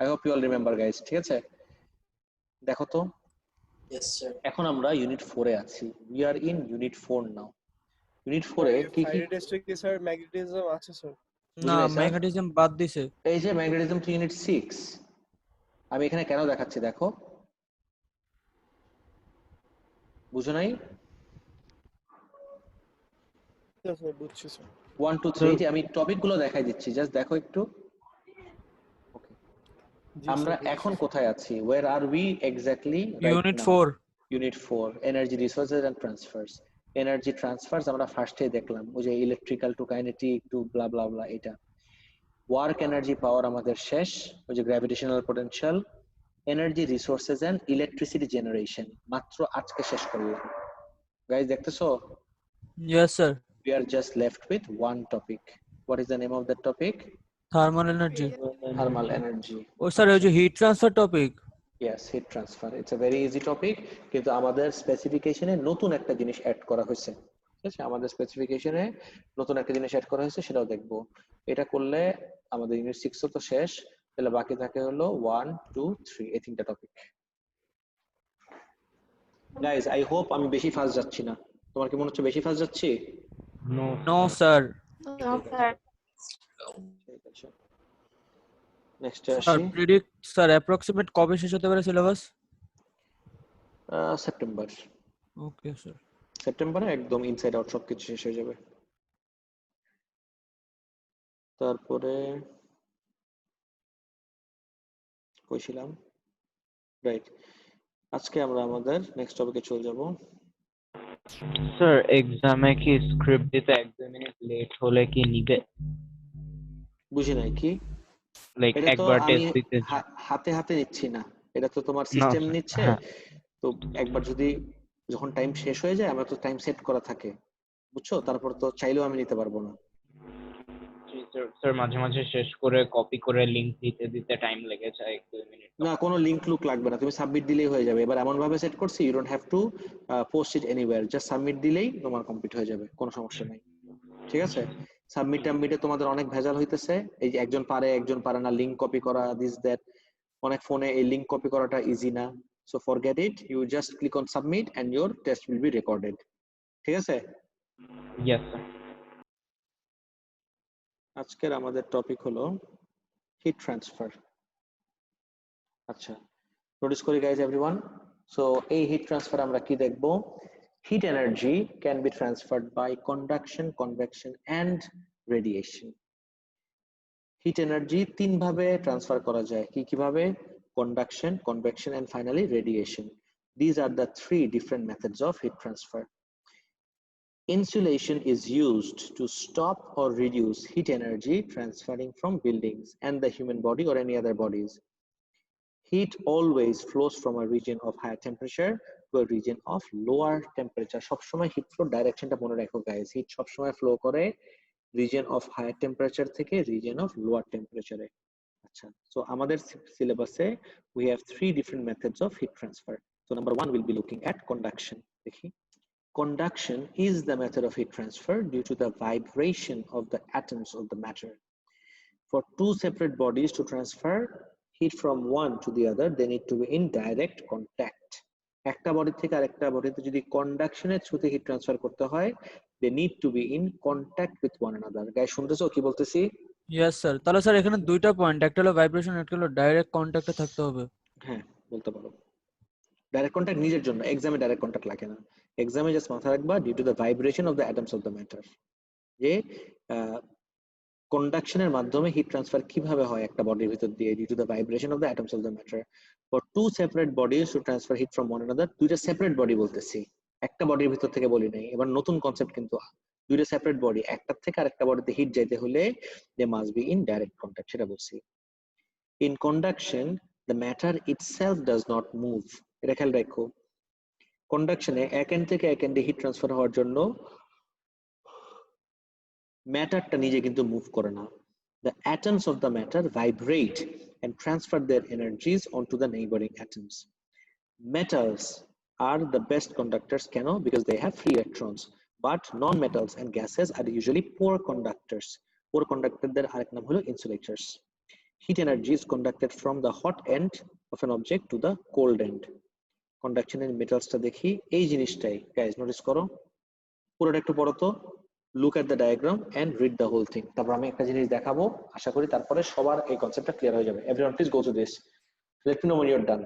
I hope you all remember guys, ঠিক আছে? দেখো তো, yes sir, এখন আমরা ইউনিট 4 এ আছি। we are in unit 4 now. Unit 4 এ কি কি ডিস্ট্রিক্টে স্যার ম্যাগনেটিজম আছে স্যার? না, ম্যাগনেটিজম বাদ দিছে। এই যে ম্যাগনেটিজম তো ইউনিট 6। আমি এখানে কেন দেখাচ্ছি দেখো, বুঝো নাই? স্যার বুঝছি স্যার। 1 2 3 যে আমি টপিকগুলো দেখাই দিচ্ছি, জাস্ট দেখো একটু। ওকে, আমরা এখন কোথায় আছি? where are we exactly right Unit now? 4 Unit 4 energy resources and transfers. Energy transfers আমরা ফার্স্টে দেখলাম, ওই যে electrical to kinetic to blah blah blah. এটা ওয়ার্ক এনার্জি পাওয়ার আমাদের শেষ, ওই যে gravitational potential. Energy resources and electricity generation মাত্র আজকে শেষ করলাম। গাইস দেখতেছো? Yes sir. We are just left with one topic. What is the name of that topic? Thermal energy. Thermal energy. Oh sir, ওই যে heat transfer topic. Yes, heat transfer. It's a very easy topic, কিন্তু আমাদের স্পেসিফিকেশনে নতুন একটা জিনিস add করা হয়েছে। ঠিক আছে, আমাদের স্পেসিফিকেশনে নতুন একটা জিনিস অ্যাড করা হয়েছে, সেটাও দেখবো। এটা করলে আমাদের ইউনিট 6 তো শেষ, তাহলে বাকি থাকে হলো 1 2 3 এই তিনটা টপিক। গাইস, আই হোপ আমি বেশি ফাস্ট যাচ্ছি না। তোমার কি মনে হচ্ছে বেশি ফাস্ট যাচ্ছি? No sir. No, sir. ঠিক আছে, নেক্সট স্যার আসি। প্রেডিক্ট স্যার অ্যাপ্রক্সিমেট কবে শেষ হতে পারে সিলেবাস? সেপ্টেম্বর। ওকে স্যার, সেপ্টেম্বরে একদম ইনসাইড আউট সবকিছু শেষ হয়ে যাবে। তারপরে কইছিলাম, রাইট, আজকে আমরা আমাদের নেক্সট টপিকে চলে যাব। স্যার এক্সামে কি স্ক্রিপ্ট দিতে 1-2 মিনিট লেট হলে কি নিবে? বুঝি নাই কি? লাইক এটা তো একবার আমি টেস্ট দিতে হাতে হাতে নিচ্ছি না, এটা তো তোমার সিস্টেম নিচ্ছে। তো একবার যদি যখন টাইম শেষ হয়ে যায়, আমরা তো টাইম সেট করা থাকে, বুঝছো? তারপর তো চাইলেও আমি নিতে পারবো না। স্যার মাঝে মাঝে শেষ করে কপি করে লিংক দিতে দিতে টাইম লেগে যায় 1-2 মিনিট। না, কোনো লিংক লুক লাগবে না, তুমি সাবমিট দিলেই হয়ে যাবে। এবার এমন ভাবে সেট করছি you don't have to post it anywhere, just submit দিলেই তোমার কমপ্লিট হয়ে যাবে, কোনো সমস্যা নাই। ঠিক আছে, সাবমিট টাবমিটে তোমাদের অনেক ভেজাল হইতেছে, এই যে একজন পারে না লিংক কপি করা, দিস দ্যাট, অনেক ফোনে এই লিংক কপি করাটা ইজি না। So forget it, you just click on submit and your test will be recorded. ঠিক আছে? Yes sir. আজকের আমাদের টপিক হলো হিট ট্রান্সফার। আচ্ছা, নোটিস করি গাইজ এভরিওয়ান। সো এই হিট ট্রান্সফার আমরা কি দেখব? Heat energy can be transferred by conduction, convection and radiation. Heat energy তিন ভাবে ট্রান্সফার করা যায়। কিভাবে? Conduction, convection and finally radiation. These are the three different methods of heat transfer. Insulation is used to stop or reduce heat energy transferring from buildings and the human body or any other bodies. Heat always flows from a region of higher temperature to a region of lower temperature. সবসময় hit flow ডাইরেকশনটা মনে রাখো guys, hit সবসময় flow করে reason of higher temperature থেকে reason of lower টেম্পারেচারে। আচ্ছা, so আমাদের সিলেবাসে we have three different methods of heat transfer. So number one, we'll be looking at conduction. দেখি, conduction is the method of heat transfer due to the vibration of the atoms of the matter. For two separate bodies to transfer heat from one to the other, they need to be in direct contact. একটা body থেকে আরেকটা বডিতে যদি কন্ডাকশনের থ্রুতে heat transfer করতে হয়, they need to be in contact with one another. Guys শুনতেছো কি বলতেছি? Yes sir. তাহলে স্যার এখানে দুইটা পয়েন্ট, একটা হলো ভাইব্রেশন, একটা হলো ডাইরেক্ট কন্টাক্টে থাকতে হবে। হ্যাঁ, বলতে পারো। ডাইরেক্ট কন্টাক্ট নিজের জন্য, এক্সামে ডাইরেক্ট কন্টাক্ট লাগে না। এক্সামে জাস্ট মাথায় রাখবা due to the vibration of the atoms of the matter, যে কন্ডাকশনের মাধ্যমে হিট ট্রান্সফার কিভাবে হয় একটা বডির ভিতর দিয়ে, due to the vibration of the atoms of the matter. For two separate bodies to transfer heat from one another, দুইটা সেপারেট বডি বলতেছি, একটা বডির ভিতর থেকে বলি নাই। এবার নতুন কনসেপ্ট কিন্তু, দুইটা সেপারেট বডি, একটা থেকে আরেকটা বডিতে হিট যাইতে হলে they must be in direct contact, সেটা বলছি। In conduction the matter itself does not move. এটা খেয়াল রাখো, কন্ডাকশনে এক এন্ড থেকে এক এন্ডে হিট ট্রান্সফার হওয়ার জন্য ম্যাটারটা নিজে কিন্তু মুভ করে না। The atoms of the matter vibrate and transfer their energies onto the neighboring atoms. Metals are the best conductors, কেন? Because they have free electrons. But non-metals and gases are usually poor conductors. Poor conductorদের আরেক নাম হলো insulators. Heat energy is conducted from the hot end of an object to the cold end. Conduction in metals-টা দেখি, এই জিনিসটাই guys notice করো, পুরোটা একটু পড়ো তো। Look at the diagram and read the whole thing. তারপর আমি একটা জিনিস দেখাবো, আশা করি তারপরে সবার এই কনসেপ্টটা ক্লিয়ার হয়ে যাবে। Everyone please go to this. Let me know when you're done.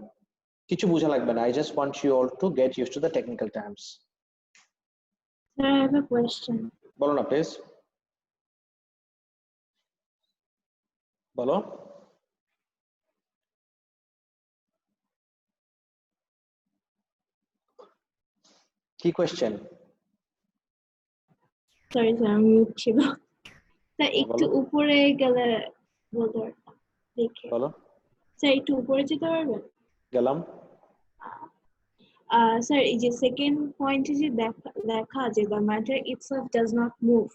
কিছু বোঝা লাগবে না, I just want you all to get used to the technical terms. Sir, I have a question. বলো না প্লিজ, বলো। কি কোয়েশ্চেন? Sorry sir, আমি mute ছিল। স্যার একটু উপরে গেলে বলতে পারতাম, দেখে বলো। স্যার একটু উপরে যেতে পারবেন? গেলাম। স্যার এই যে সেকেন্ড পয়েন্টে যে লেখা যে the matter itself does not move,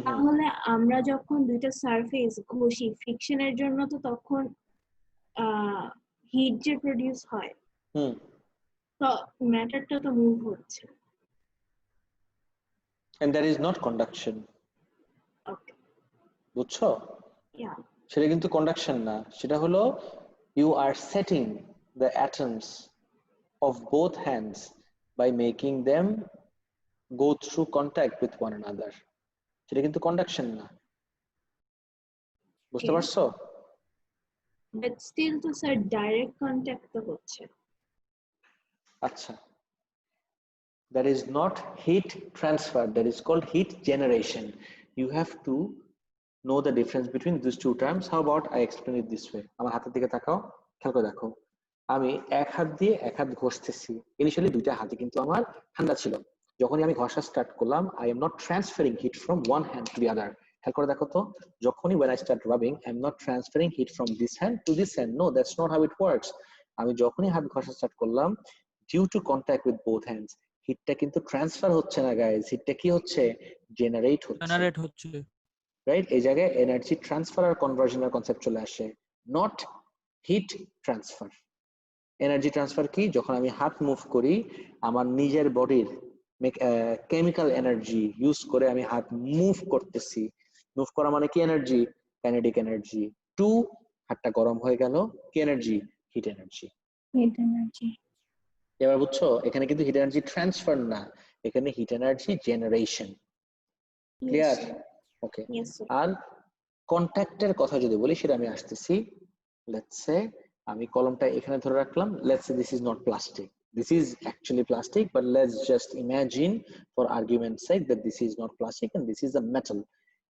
তাহলে আমরা যখন দুইটা সারফেস ঘষি ফ্রিকশনের জন্য, তো তখন হিট যে প্রডিউস হয়, তো ম্যাটারটা তো মুভ হচ্ছে। And that is not conduction. Okay. বুঝছো? Yeah. সেটা কিন্তু কন্ডাকশন না, সেটা হলো you are setting the atoms of both hands by making them go through contact with one another. সেটা কিন্তু কন্ডাকশন না, বুঝতে পারছো? But still তো স্যার ডাইরেক্ট কন্টাক্ট তো হচ্ছে। আচ্ছা, that is not heat transfer, that is called heat generation. You have to know the difference between these two terms. How about I explain it this way? আমার হাতের দিকে তাকাও, খেয়াল করে দেখো, আমি এক হাত দিয়ে এক হাত ঘষতেছি, ইনিশিয়ালি দুইটা হাতে কিন্তু আমার ঠান্ডা ছিল। যখনই আমি ঘষা স্টার্ট করলাম, I am not transferring heat from one hand to the other. খেয়াল করে দেখো তো, যখনই when I start rubbing, I am not transferring heat from this hand to this hand. No, that's not how it works. আমি যখনই হাত ঘষা start করলাম, due to contact with both hands, হিটটা কিন্তু ট্রান্সফার হচ্ছে না গাইস, হিটটা কি হচ্ছে? জেনারেট হচ্ছে। রাইট? এই জায়গায় এনার্জি ট্রান্সফার আর কনভার্সনের কনসেপ্ট চলে আসে, not heat transfer. Energy transfer কি? যখন আমি হাত মুভ করি, আমার নিজের বডির কেমিক্যাল এনার্জি ইউজ করে আমি হাত মুভ করতেছি। মুভ করা মানে কি এনার্জি? Kinetic energy. টু, হাতটা গরম হয়ে গেল, কি energy? Hit energy. Hit energy. এবার বুঝছো, এখানে কিন্তু হিট এনার্জি ট্রান্সফার না, এখানে হিট এনার্জি জেনারেশন। ক্লিয়ার? ওকে। আর কন্ট্যাক্টের কথা যদি বলি, সেটা আমি আসতেছি। লেটস সে আমি কলমটা এখানে ধরে রাখলাম, let's say this is not plastic, this is actually plastic, but let's just imagine for argument's sake that this is not plastic and this is a metal.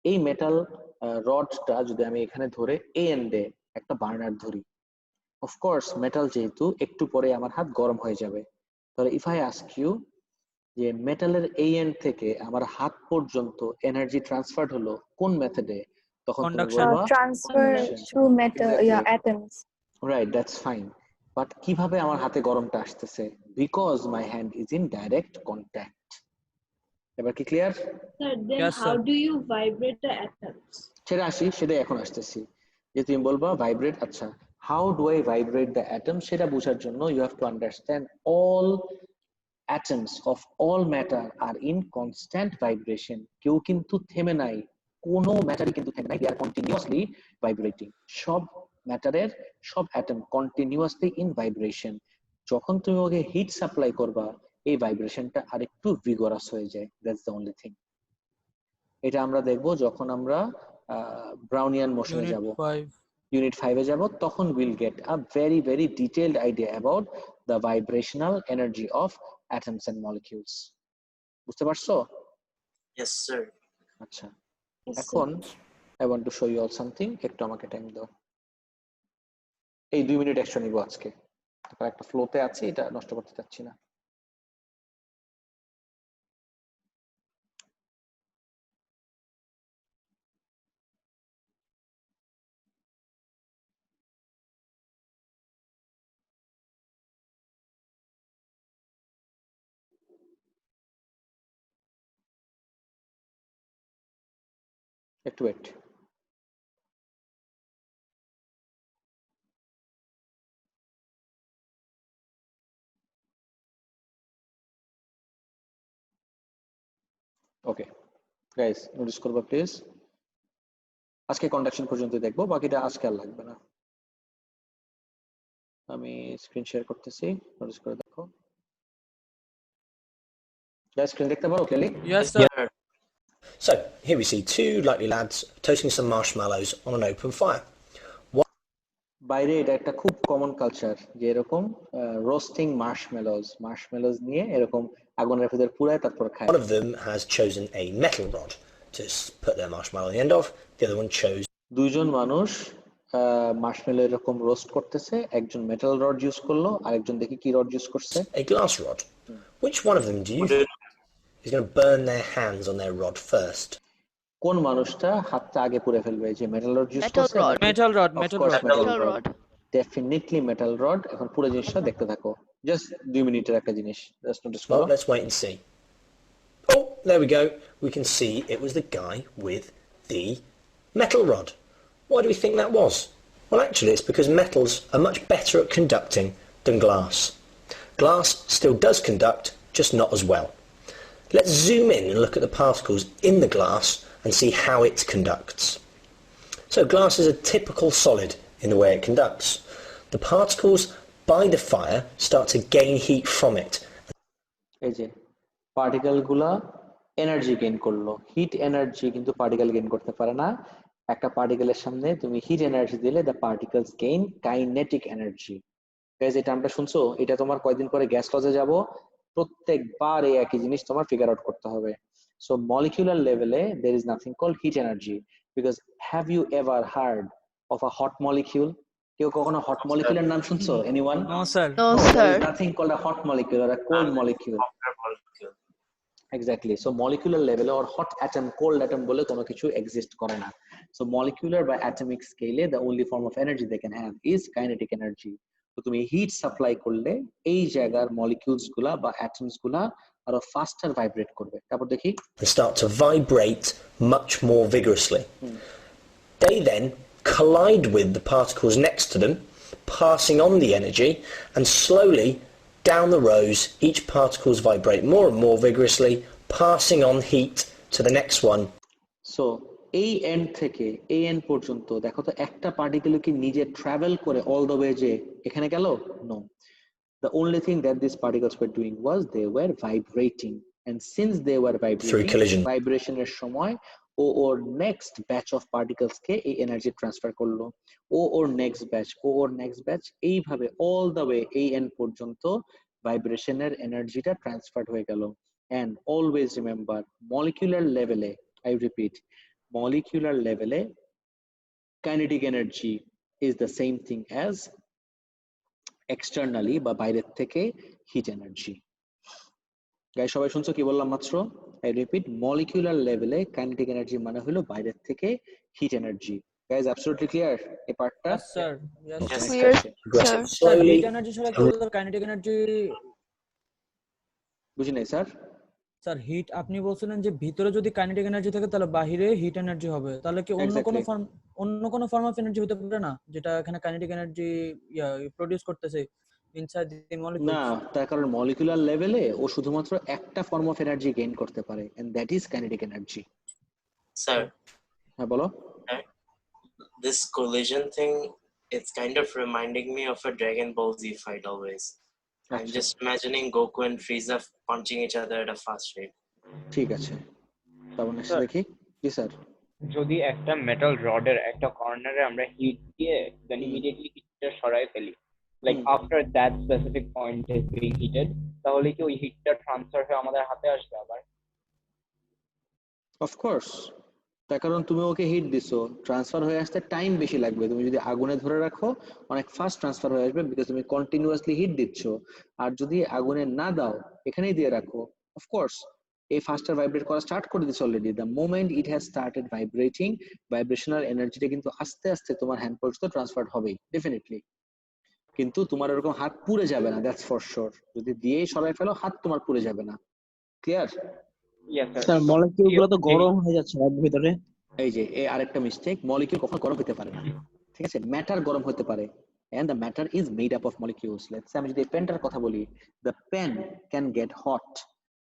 এই মেটাল রডটা যদি আমি এখানে ধরে এই এন্ডে একটা বার্নার ধরি, of course মেটাল যেহেতু একটু পরে আমার হাত গরম হয়ে যাবে। তাহলে if I ask you যে মেটালের এই এন্ড থেকে আমার হাত পর্যন্ত এনার্জি ট্রান্সফারড হলো কোন মেথডে, তখন তুমি বলবা transfer through metal, yeah, atoms. Right, that's fine. But কিভাবে আমার হাতে গরমটা আসতেছে? Because my hand is in direct contact. এবার কি clear? Sir, then how do you vibrate the atoms? সেটাই এখন আসতেছি। যে তুমি বলবা ভাইব্রেট, আচ্ছা how do I vibrate the atoms, সেটা বোঝার জন্য you have to understand all atoms of all matter are in constant vibration. কেউ কিন্তু থেমে নাই, কোনো ম্যাটারই কিন্তু থেমে নাই, they are continuously vibrating. সব ম্যাটারের সব অ্যাটম কন্টিনিউয়াসলি ইন ভাইব্রেশন। যখন তুমি ওকে হিট সাপ্লাই করবা, এই ভাইব্রেশনটা আরেকটু ভিগোরাস হয়ে যায়। That's the only thing. এটা আমরা দেখব যখন আমরা ব্রাউনিয়ান মোশনে যাব, ইউনিট 5 এ যাব, তখন will get a very very detailed idea about the vibrational energy of atoms and molecules. বুঝতে পারছো? Yes sir. আচ্ছা, এখন I want to show you all something. একটু আমাকে টাইম দাও, এই 2 মিনিট এক্সট্রা নিব আজকে, তারপর একটা ফ্লোতে আছে, এটা নষ্ট করতে চাচ্ছি না। একটু ওয়েট। ওকে গাইস, নোটিস করবা প্লিজ, আজকে কন্ডাকশন পর্যন্ত দেখবো, বাকিটা আজকে আর লাগবে না। আমি স্ক্রিন শেয়ার করতেছি, নোটিস করে দেখো। গাইস স্ক্রিন দেখতে পারো clearly? Yes sir. So here we see two likely lads toasting some marshmallows on an open fire. বাইরে এটা একটা খুব কমন কালচার, যে এরকম রোস্টিং মার্শমেলোজ নিয়ে এরকম আগুনের ভেতর পুরায় তারপর খায়। One of them has chosen a metal rod to put their marshmallow on the end of. The other one chose. দুইজন মানুষ মার্শমেলো এরকম রোস্ট করতেছে, একজন মেটাল রড ইউজ করলো, আরেকজন দেখি কি রড ইউজ করছে? A glass rod. Which one of them do you think is going to burn their hands on their rod first? কোন মানুষটা হাতটা আগে পুড়ে ফেলবে, যে মেটাল রড ইউজ করছে? Metal rod definitely metal rod. এখন পুরো জিনিসটা দেখতে থাকো, জাস্ট 2 মিনিটের একটা জিনিস, জাস্ট নোটিস করো। Well, let's wait and see. Oh, there we go. We can see it was the guy with the metal rod. Why do we think that was? Well, actually, it's because metals are much better at conducting than glass. Glass still does conduct, just not as well. Let's zoom in and look at the particles in the glass and see how it conducts. So glass is a typical solid in the way it conducts. The particles by the fire start to gain heat from it. এই যে particle গুলা energy gain করলো, hit energy কিন্তু particle gain করতে পারে না। একটা পার্টিকেলের সামনে তুমি হিট এনার্জি দিলে the particles gain kinetic energy. Guys এই টার্মটা শুনছো? এটা তোমার কয়দিন পরে গ্যাস লজে যাব, প্রত্যেকবার এই একই জিনিস তোমার ফিগার আউট করতে হবে। সো মলিকিউলার লেভেলে there is nothing called heat energy, because have you ever heard of a hot molecule? কেউ কখনো হট মলিকিউলের নাম শুনছো? Anyone? No sir. No sir. There is nothing called a hot molecule or a cold molecule. Exactly. So molecular level or hot atom, cold atom বলে কোনো কিছু exist করে না। So molecular by atomic scale, the only form of energy they can have is kinetic energy. তো তুমি hit supply করলে এই জায়গার মলিকিউলস গুলা বা অ্যাটমস গুলা আরো ফাস্টার ভাইব্রেট করবে। তারপর দেখি and start to vibrate much more vigorously. They then collide with the particles next to them, passing on the energy, and slowly down the rows each particles vibrate more and more vigorously, passing on heat to the next one. So এই and থেকে এই and পর্যন্ত দেখো তো একটা particle কি নিজে travel করে অল দ্য ওয়ে যে এখানে গেল? No. The only thing that these particles were doing was they were vibrating, and since they were vibrating, vibration এর সময় ও ওর নেক্সট ব্যাচ অফ পার্টিকেলস কে এই এনার্জি ট্রান্সফার করলো, ও ওর নেক্সট ব্যাচ এইভাবে all the way এই and পর্যন্ত ভাইব্রেশনের এনার্জিটা transfer হয়ে গেল। And always remember, molecular level, I repeat, molecular level, kinetic energy is the same thing as externally বা বাইরের থেকে হিট এনার্জি। গাইস সবাই শুনছো কি বললাম মাত্র? I repeat, molecular level kinetic energy মানে হলো বাইরের থেকে hit energy. Guys, absolutely clear এই পার্টটা? Yes sir. Yes Clear, sir. Slowly. Hit energy ছাড়া কি কাইনেটিক এনার্জি? বুঝি নাই স্যার। স্যার হিট আপনি বলছিলেন যে ভিতরে যদি কাইনেটিক এনার্জি থাকে তাহলে বাহিরে হিট এনার্জি হবে, তাহলে কি অন্য কোনো ফর্ম অফ এনার্জি হতে পারে না যেটা এখানে কাইনেটিক এনার্জি প্রোডিউস করতেছে ইনসাইড দি মলিকিউলস? না, তার কারণ মলিকুলার লেভেলে ও শুধুমাত্র একটা ফর্ম অফ এনার্জি গেইন করতে পারে, and that is kinetic energy. Sir, হ্যাঁ বলো। This collision thing, it's kind of reminding me of a Dragon Ball Z fight always. I'm just imagining Goku and Frieza punching each other at a fast rate. ঠিক আছে, তারপর next দেখি। জি sir. যদি একটা metal রডের একটা কর্নারে আমরা হিট দিয়ে দেন ইমিডিয়েটলি হিটটা সরাই ফেলি, like after that specific point is being heated, তাহলে কি ওই হিটটা ট্রান্সফার হয়ে আমাদের হাতে আসবে আবার? অফ কোর্স, তার কারণ তুমি ওকে হিট দিছো, ট্রান্সফার হয়ে আসতে টাইম বেশি লাগবে। তুমি যদি আগুনে ধরে রাখো অনেক ফাস্ট ট্রান্সফার হয়ে আসবে, বিকজ তুমি কন্টিনিউয়াসলি হিট দিচ্ছ। আর যদি আগুনে না দাও, এখানেই দিয়ে রাখো, অফ কোর্স এই ফাস্টার ভাইব্রেট করা স্টার্ট করে দিচ্ছে already. The moment it has started vibrating, vibrational এনার্জিটা কিন্তু আস্তে আস্তে তোমার হ্যান্ড পর্যন্ত ট্রান্সফার হবেই ডেফিনেটলি। কিন্তু তোমার এরকম হাত পুড়ে যাবে না, দ্যাটস ফর শিওর। যদি দিয়েই সরাই ফেলো, হাত তোমার পুড়ে যাবে না। ক্লিয়ার? স্যার মলিকিউলগুলো তো গরম হয়ে যাচ্ছে এর ভিতরে। এই যে এই আরেকটা মিস্টেক, মলিকিউল কখনো গরম হতে পারে না, ঠিক আছে? ম্যাটার গরম হতে পারে, and the matter is made up of molecules. Let's say আমি যদি পেনটার কথা বলি, the pen can get hot,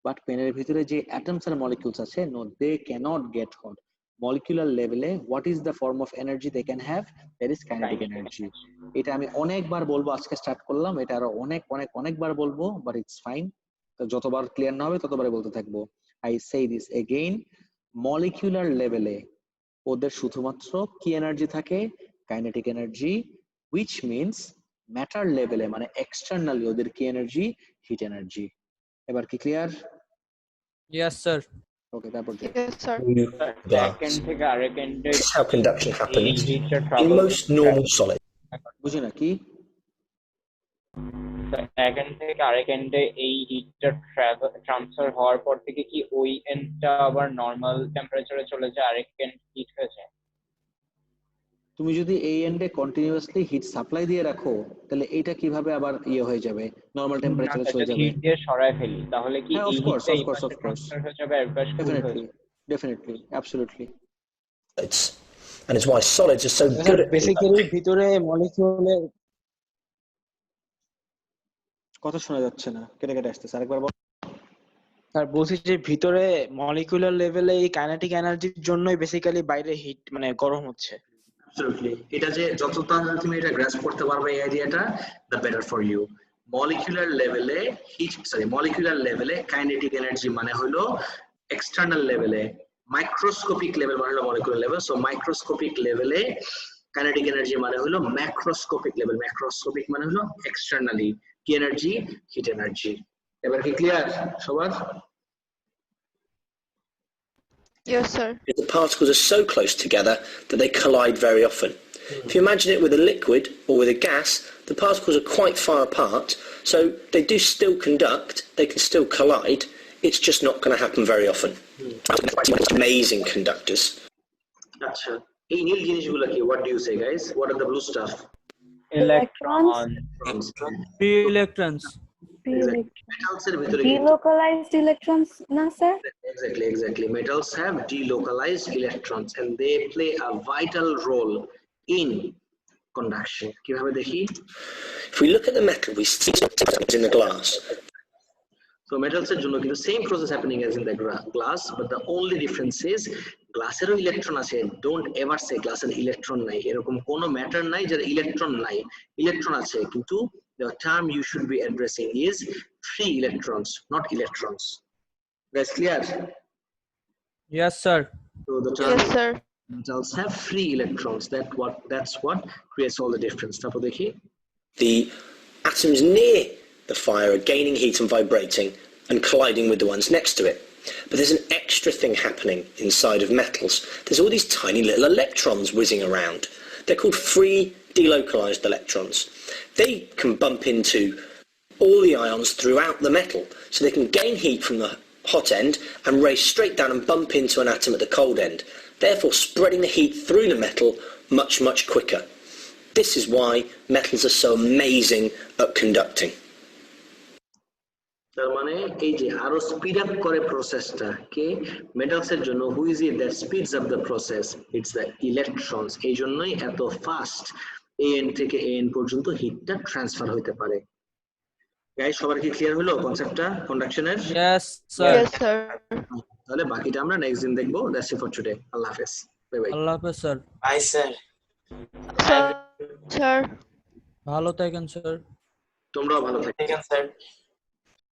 but পেনের ভিতরে যে atoms আর molecules আছে, no, they cannot get hot. Molecular level what is the form of energy they can have? That is kinetic energy. এটা আমি অনেকবার বলবো, আজকে স্টার্ট করলাম, এটা আরো অনেকবার বলবো, but it's fine. তো যতবার ক্লিয়ার না হবে ততবারই বলতে থাকবো। I say this again, molecular level ওদের শুধুমাত্র কি এনার্জি থাকে? Kinetic energy, which means matter level মানে এক্সটারনালি ওদের কি এনার্জি? Hit energy. এবার কি ক্লিয়ার? Yes sir. ওকে, তারপর Yes, sir. This is how conduction happens in most normal solids. বুঝি না কি? এক এন্ড থেকে আরেক এন্ডে এই হিটটা ট্রান্সফার হওয়ার পর থেকে কি ওই এন্ডটা আবার নরমাল টেম্পারেচারে চলে যায়, আরেক এন্ড হিট হয়ে যায়? তুমি যদি এই এন্ডে কন্টিনিউয়াসলি হিট সাপ্লাই দিয়ে রাখো, তাহলে এটা কিভাবে আবার হয়ে যাবে? নরমাল টেম্পারেচারে চলে যাবে। হিট দিয়ে সরায় ফেলি তাহলে কি এই হিটটা of course ট্রান্সফার হয়ে যাবে? Definitely, absolutely. And it's why solids are so good at basically ভিতরে মলিকিউলে কথা শোনা যাচ্ছে না, কেটে কেটে আসছে। আরেকবার বল স্যার। বলছি যে ভিতরে মলিকিউলার লেভেলে এই কাইনেটিক এনার্জির জন্যই বেসিক্যালি বাইরে হিট মানে গরম হচ্ছে। অ্যাবসলিউটলি, এটা যে যত তাড়াতাড়ি তুমি এটা গ্রাস্প করতে পারবে এই আইডিয়াটা, the better for you. Molecular লেভেলে মলিকুলার লেভেলে কাইনেটিক এনার্জি মানে হলো এক্সটার্নাল লেভেলে, মাইক্রোস্কোপিক লেভেল মানে হলো মলিকুলার লেভেল। সো মাইক্রোস্কোপিক লেভেলে কাইনেটিক এনার্জি মানে হলো ম্যাক্রোস্কোপিক লেভেল, ম্যাক্রোস্কোপিক মানে হলো এক্সটার্নালি কি এনার্জি? Hit energy. এবার কি ক্লিয়ার সবার? Yes, sir. The particles are so close together that they collide very often. If you imagine it with a liquid or with a gas, the particles are quite far apart, so they do still conduct, they can still collide, it's just not going to happen very often. Amazing conductors. আচ্ছা, এই নীল জিনিসগুলো কি? What do you say, guys? What are the blue stuff? electron. Free electrons. Metals এর ভিতরে Delocalized electrons, na sir? Exactly. Metals have delocalized electrons and they play a vital role in conduction. কিভাবে দেখি? If we look at the metal, we see something in the glass. So metals এর জন্য কিন্তু same process happening as in the glass, but the only difference is গ্লাসেরও electron আছে. Don't ever say গ্লাসের electron নাই. এরকম কোনো matter নাই যার ইলেকট্রন নাই. ইলেকট্রন আছে, কিন্তু the term you should be addressing is free electrons, not electrons. Guys, clear? Yes, sir. So the term Yes, sir. metals have free electrons. That's what creates all the difference. তারপর দেখি. The atoms near the fire are gaining heat and vibrating and colliding with the ones next to it. But there's an extra thing happening inside of metals. There's all these tiny little electrons whizzing around. They're called free delocalized electrons. They can bump into all the ions throughout the metal, so they can gain heat from the hot end and race straight down and bump into an atom at the cold end, therefore spreading the heat through the metal much quicker. This is why metals are so amazing at conducting. তার মানে এই যে আরো speed up করে প্রসেসটা কে metals এর জন্য who is it that speeds up the process it's the electrons এই জন্যই এত ফাস্ট এন থেকে এন পর্যন্ত হিটটা ট্রান্সফার হতে পারে গাইস সবার কি ক্লিয়ার হলো কনসেপ্টটা কন্ডাকশনের Yes, sir. Yes, sir. তাহলে বাকিটা আমরা নেক্সট দিন দেখবো দ্যাটস ইট ফর টুডে আল্লাহ হাফেজ বাই বাই আল্লাহ হাফেজ sir. Bye, sir. Sir. Sir. ভালো থাকেন স্যার। তোমরাও ভালো থাকো Thank you, sir.